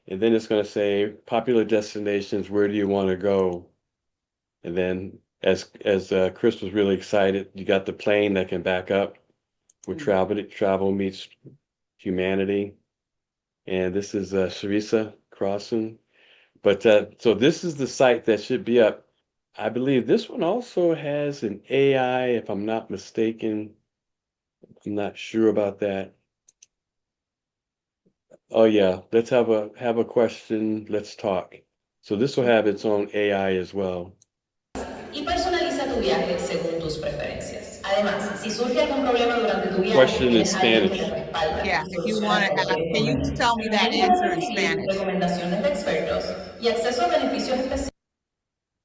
And then it's going to say popular destinations, where do you want to go? And then as Chris was really excited, you got the plane that can back up with travel meets humanity. And this is Sarisa crossing. But so this is the site that should be up. I believe this one also has an AI, if I'm not mistaken. I'm not sure about that. Oh yeah, let's have a question. Let's talk. So this will have its own AI as well. Y personaliza tu viaje según tus preferencias. Además, si surge algún problema durante tu viaje, Question in tienes alguien que Spanish. te respalda Yeah, y if you soluciona want to todo ask, de can you forma. tell me that También answer podrás in recibir Spanish? recomendaciones de expertos y acceso a beneficios especiales.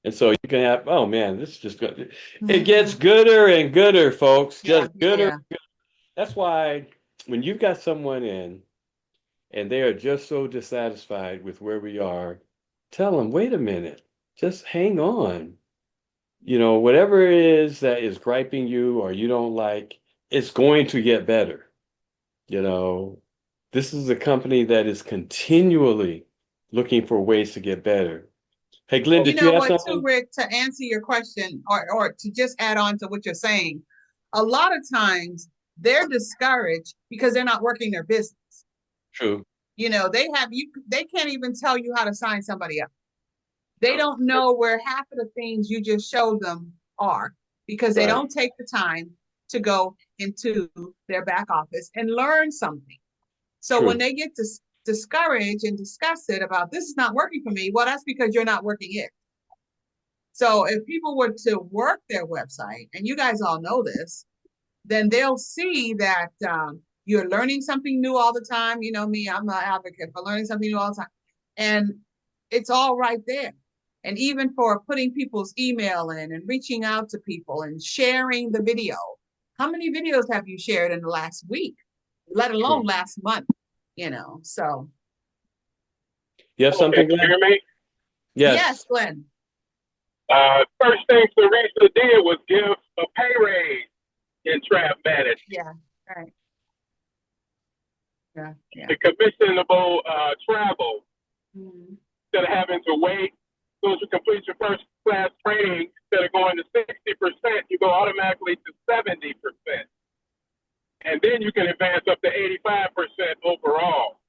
And so you can have, oh man, this is just good. It gets gooder and gooder, folks. Yeah, Just gooder. yeah. That's why when you've got someone in and they are just so dissatisfied with where we are, tell them, wait a minute, just hang on. You know, whatever it is that is griping you or you don't like, it's going to get better. You know, this is a company that is continually looking for ways to get better. Hey, Glenn, You did you know have what, too, something? Rick, to answer your question or to just add on to what you're saying, a lot of times they're discouraged because they're not working their business. True. You know, they can't even tell you how to sign somebody up. They don't know where half of the things you just showed them are because they Right. don't take the time to go into their back office and learn something. So True. when they get discouraged and disgusted about this is not working for me, well, that's because you're not working it. So if people were to work their website, and you guys all know this, then they'll see that you're learning something new all the time. You know me, I'm an advocate for learning something new all the time. And it's all right there. And even for putting people's email in and reaching out to people and sharing the video. How many videos have you shared in the last week, let alone last month? You know, so. You have something, Glenn? Can you hear me? Yes, Glenn. First thing Teresa did was give a pay raise in Manatee. Yeah, right. Yeah. The commissionable travel, Mhm. instead of having to wait, as soon as you complete your first class training, instead of going to 60%, you go automatically to 70%. and then you can advance up to 85% overall.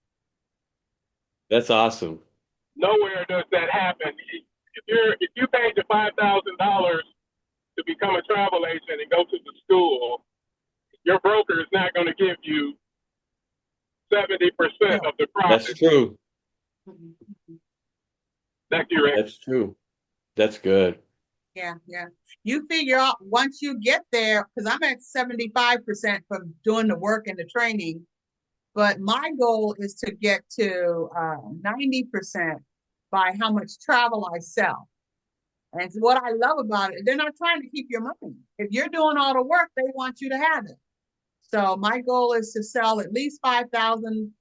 That's awesome. Nowhere does that happen. If you paid the $5,000 to become a travel agent and go to the school, your broker is not going to give you 70% of the profit. That's true. That's correct. That's true. That's good. Yeah. You figure out once you get there, because I'm at 75% from doing the work and the training, but my goal is to get to 90% by how much travel I sell. And what I love about it, they're not trying to keep your money. If you're doing all the work, they want you to have it. So my goal is to sell at least 5,000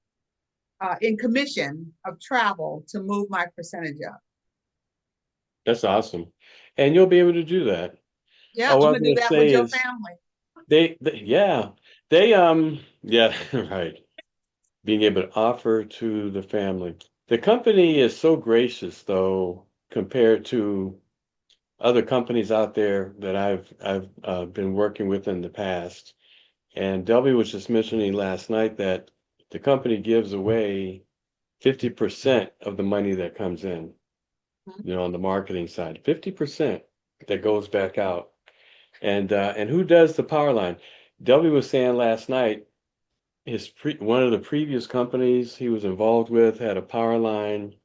in commission of travel to move my percentage up. That's awesome. And you'll be able to do that. Yeah, Oh, I'm what I gonna was do gonna that with say your is family. yeah, right. Being able to offer to the family. The company is so gracious though, compared to other companies out there that I've been working with in the past. And Delby was just mentioning last night that the company gives away 50% of the money that comes in, on the marketing side, 50% that goes back out. And who does the power line? Delby was saying last night, one of the previous companies he was involved with had a power line,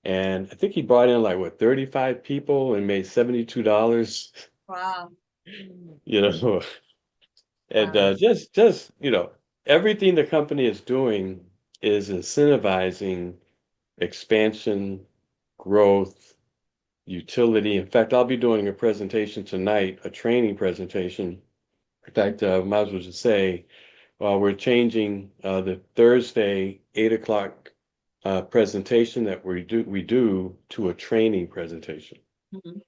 and I think he brought in like what 35 people and made $72. Wow. And Wow. just everything the company is doing is incentivizing expansion, growth, utility. In fact, I'll be doing a presentation tonight, a training presentation. In fact, might as well just say, we're changing the Thursday 8 o'clock presentation that we do to a training presentation. Mhm.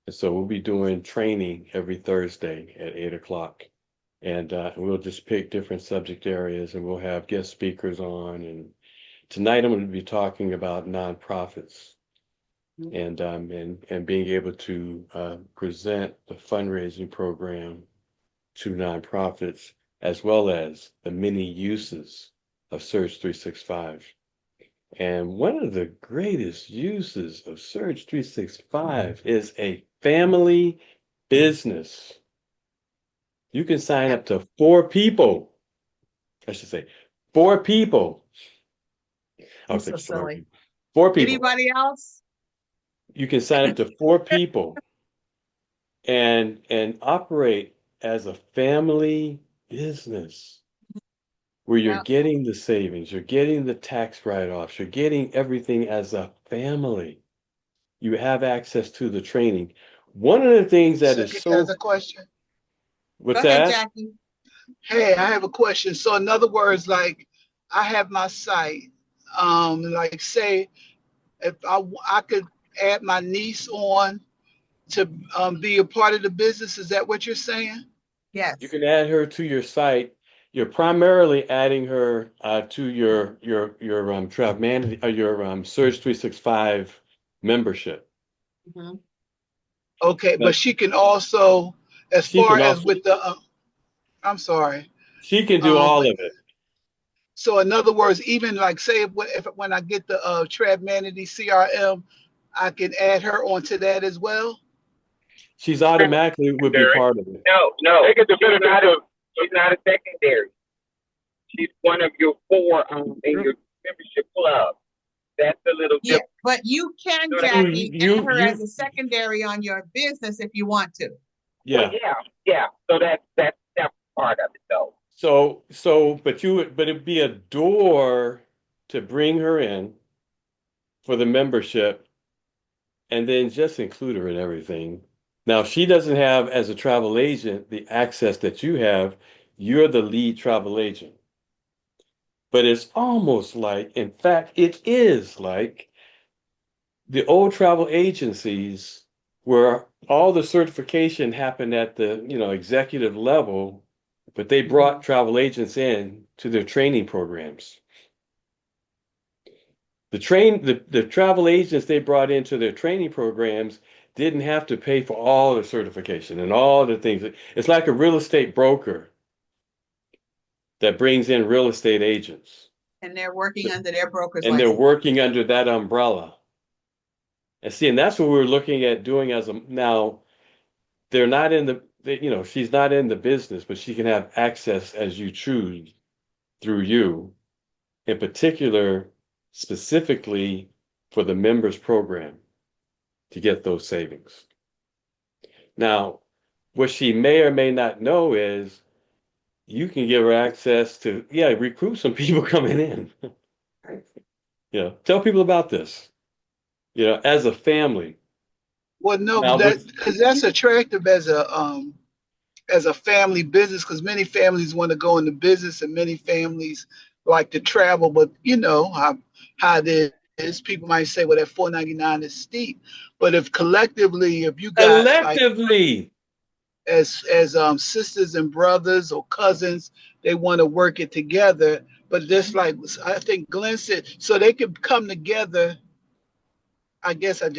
And so we'll be doing training every Thursday at 8 o'clock. And we'll just pick different subject areas and we'll have guest speakers on. And tonight I'm going to be talking about nonprofits and being able to present the fundraising program to nonprofits, as well as the many uses of Surge 365. And one of the greatest uses of Surge 365 is a family business. You can sign up to 4 people. I should say 4 people. I'll say So 4 silly. people. 4 people. Anybody else? You can sign up to 4 people and operate as a family business where you're Yeah. getting the savings, you're getting the tax write-offs, you're getting everything as a family. You have access to the training. One of the things that is Second has so, a question. what's Go ahead, that? Jackie. Hey, I have a question. So in other words, like I have my site. Like say if I could add my niece on to be a part of the business, is that what you're saying? Yes. You can add her to your site. You're primarily adding her to your Trav Man your Surge 365 membership. Mhm. Okay, but But she can also, as she far can as also with the, I'm sorry. she can do all of it. So in other words, even like say if when I get the Travmanity CRM, I can add her onto that as well. She's automatically would be part of it. No, They get the she's benefit not of she's not a secondary. She's one of your 4 in your membership club. That's a little Yeah, different. but you can, You know what I mean? Jackie, add her as a secondary on your business if you want to. Yeah. Well, yeah. So that's part of it, though. But it'd be a door to bring her in for the membership and then just include her in everything. Now, she doesn't have, as a travel agent, the access that you have. You're the lead travel agent. But it's almost like, in fact, it is like the old travel agencies where all the certification happened at the, executive level, but they brought travel agents in to their training programs. The travel agents they brought into their training programs didn't have to pay for all the certification and all the things. It's like a real estate broker. that brings in real estate agents, And they're working under their broker's and they're license. working under that umbrella. And that's what we're looking at doing now. They're not in she's not in the business, but she can have access as you choose through you, in particular, specifically for the members program to get those savings. Now, what she may or may not know is you can give her access to, recruit some people coming in. Tell people about this, as a family. Well, no, Now, that because that's attractive as a family business, because many families want to go into business and many families like to travel, but you know how it is. People might say, well, that $4.99 is steep, but if collectively, if you got like collectively, as sisters and brothers or cousins, they want to work it together. But just like I think Glenn said, so they could come together. I guess I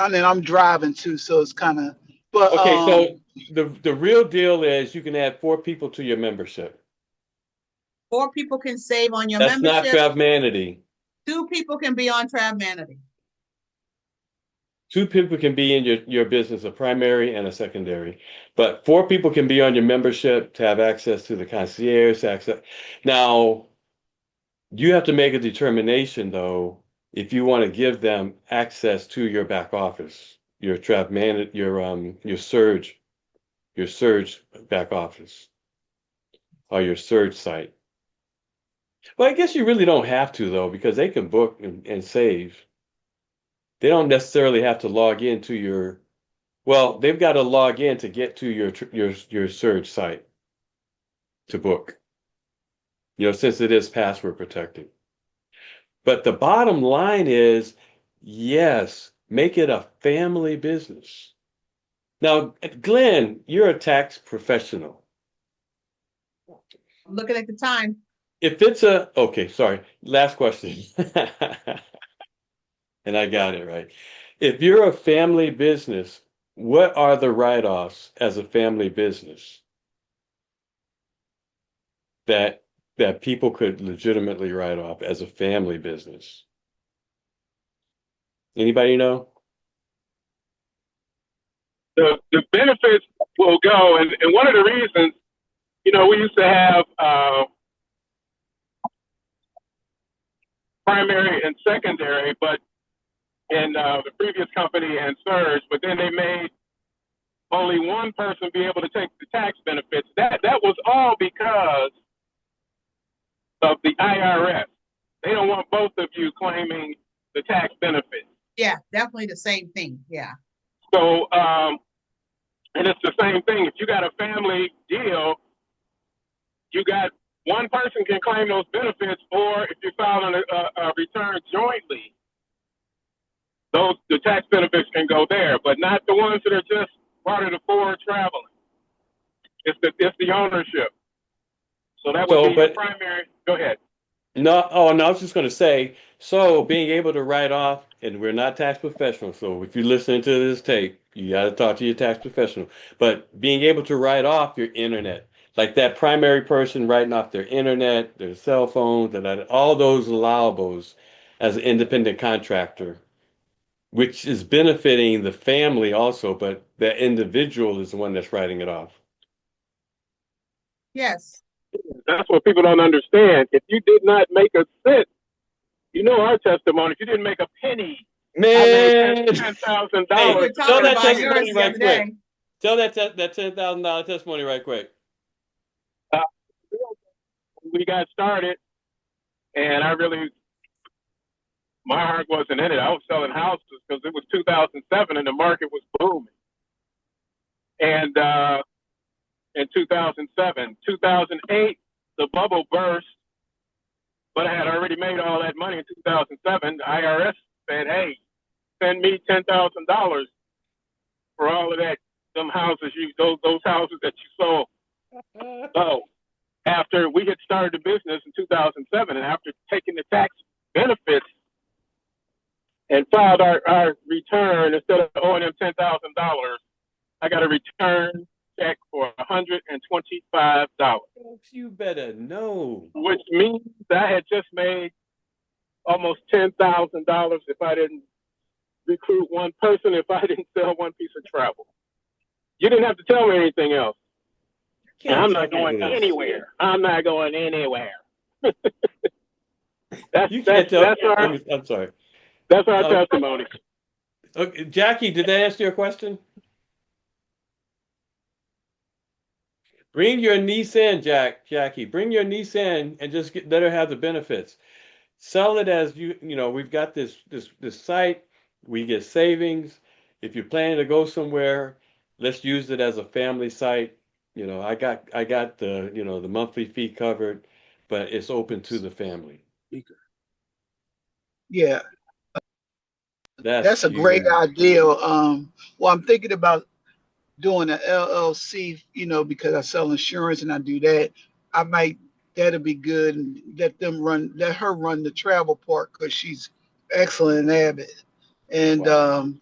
mean, I'm driving too, so it's kind of, but okay, so the real deal is you can add 4 people to your membership. 4 people can save on your That's not membership. Travmanity. 2 people can be on Travmanity. 2 people can be in your business, a primary and a secondary, but 4 people can be on your membership to have access to the concierge access. Now, you have to make a determination though, if you want to give them access to your back office, your your surge back office or your surge site. Well, I guess you really don't have to though, because they can book and save. They don't necessarily have to log into they've got to log in to get to your surge site to book, since it is password protected. But the bottom line is, yes, make it a family business. Now, Glenn, you're a tax professional. I'm looking at the time. If it's okay, sorry, last question. And I got it right. If you're a family business, what are the write-offs as a family business that people could legitimately write off as a family business? Anybody know? The benefits will go, and one of the reasons, we used to have primary and secondary, but in the previous company and Surge, but then they made only one person be able to take the tax benefits. That was all because of the IRS. They don't want both of you claiming the tax benefits. Yeah, definitely the same thing. Yeah. So, and it's the same thing. If you got a family deal, you got one person can claim those benefits, or if you're filing a return jointly, the tax benefits can go there, but not the ones that are just part of the forward traveling. It's the ownership. So that would be your primary. Go ahead. No, I was just going to say, so being able to write off, and we're not tax professionals, so if you're listening to this tape, you got to talk to your tax professional. But being able to write off your internet, like that primary person writing off their internet, their cell phones, and all those allowables as an independent contractor, which is benefiting the family also, but the individual is the one that's writing it off. Yes. That's what people don't understand. If you did not make a cent, our testimony, if you didn't make a penny, man, $10,000. Hey, tell that testimony right quick. Day. Tell that $10,000 testimony right quick. We got started, and my heart wasn't in it. I was selling houses because it was 2007 and the market was booming. And in 2007, 2008, the bubble burst, but I had already made all that money in 2007. The IRS said, hey, send me $10,000 for all of that, those houses that you sold. So after we had started the business in 2007, and after taking the tax benefits and filed our return, instead of owing them $10,000, I got a return check for $125, Folks, you better know. which means I had just made almost $10,000 if I didn't recruit one person, if I didn't sell one piece of travel. You didn't have to tell me anything else. And I'm not going anywhere. I'm not going anywhere. You can't tell. our I'm sorry. that's our testimony. Okay, Jackie, did that answer your question? Bring your niece in, Jackie. Bring your niece in and just let her have the benefits. Sell it as we've got this site, we get savings. If you're planning to go somewhere, let's use it as a family site. I got the the monthly fee covered, but it's open to the family. Yeah, That's that's a great huge. idea. Well, I'm thinking about doing an LLC, because I sell insurance and I do that. I might, that'll be good, and let her run the travel part because she's excellent at it. And Wow.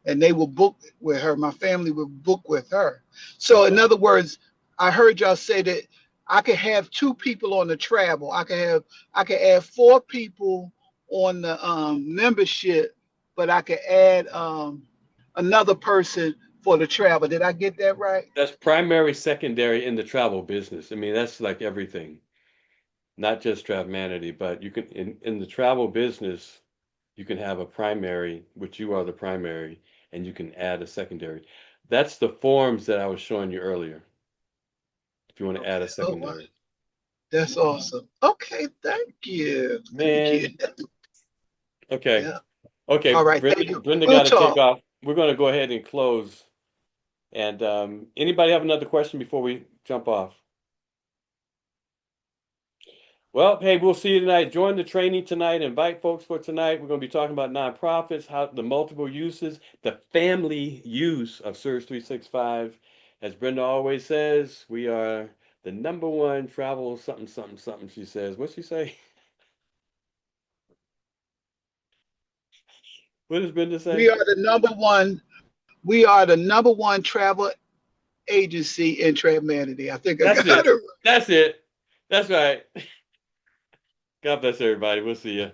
and they will book with her. My family will book with her. So in other words, I heard y'all say that I could have two people on the travel. I could add four people on the membership, but I could add another person for the travel. Did I get that right? That's primary, secondary in the travel business. I mean, that's like everything, not just Travemanity, but you can in the travel business, you can have a primary, which you are the primary, and you can add a secondary. That's the forms that I was showing you earlier. If you want to add a Okay. Oh, wow. secondary. That's awesome. Okay, thank you. Thank you. Man, okay. Yeah. Okay, All right. Thank you. Brenda We'll got to take talk. off. We're going to go ahead and close. And anybody have another question before we jump off? Well, hey, we'll see you tonight. Join the training tonight. Invite folks for tonight. We're going to be talking about nonprofits, how the multiple uses, the family use of Surge 365. As Brenda always says, we are the number one travel something, something, something, she says. What's she say? What does Brenda We say? are the number one. We are the number one travel agency in Travemanity. I think I That's got it. it. That's it. That's right. God bless everybody. We'll see you.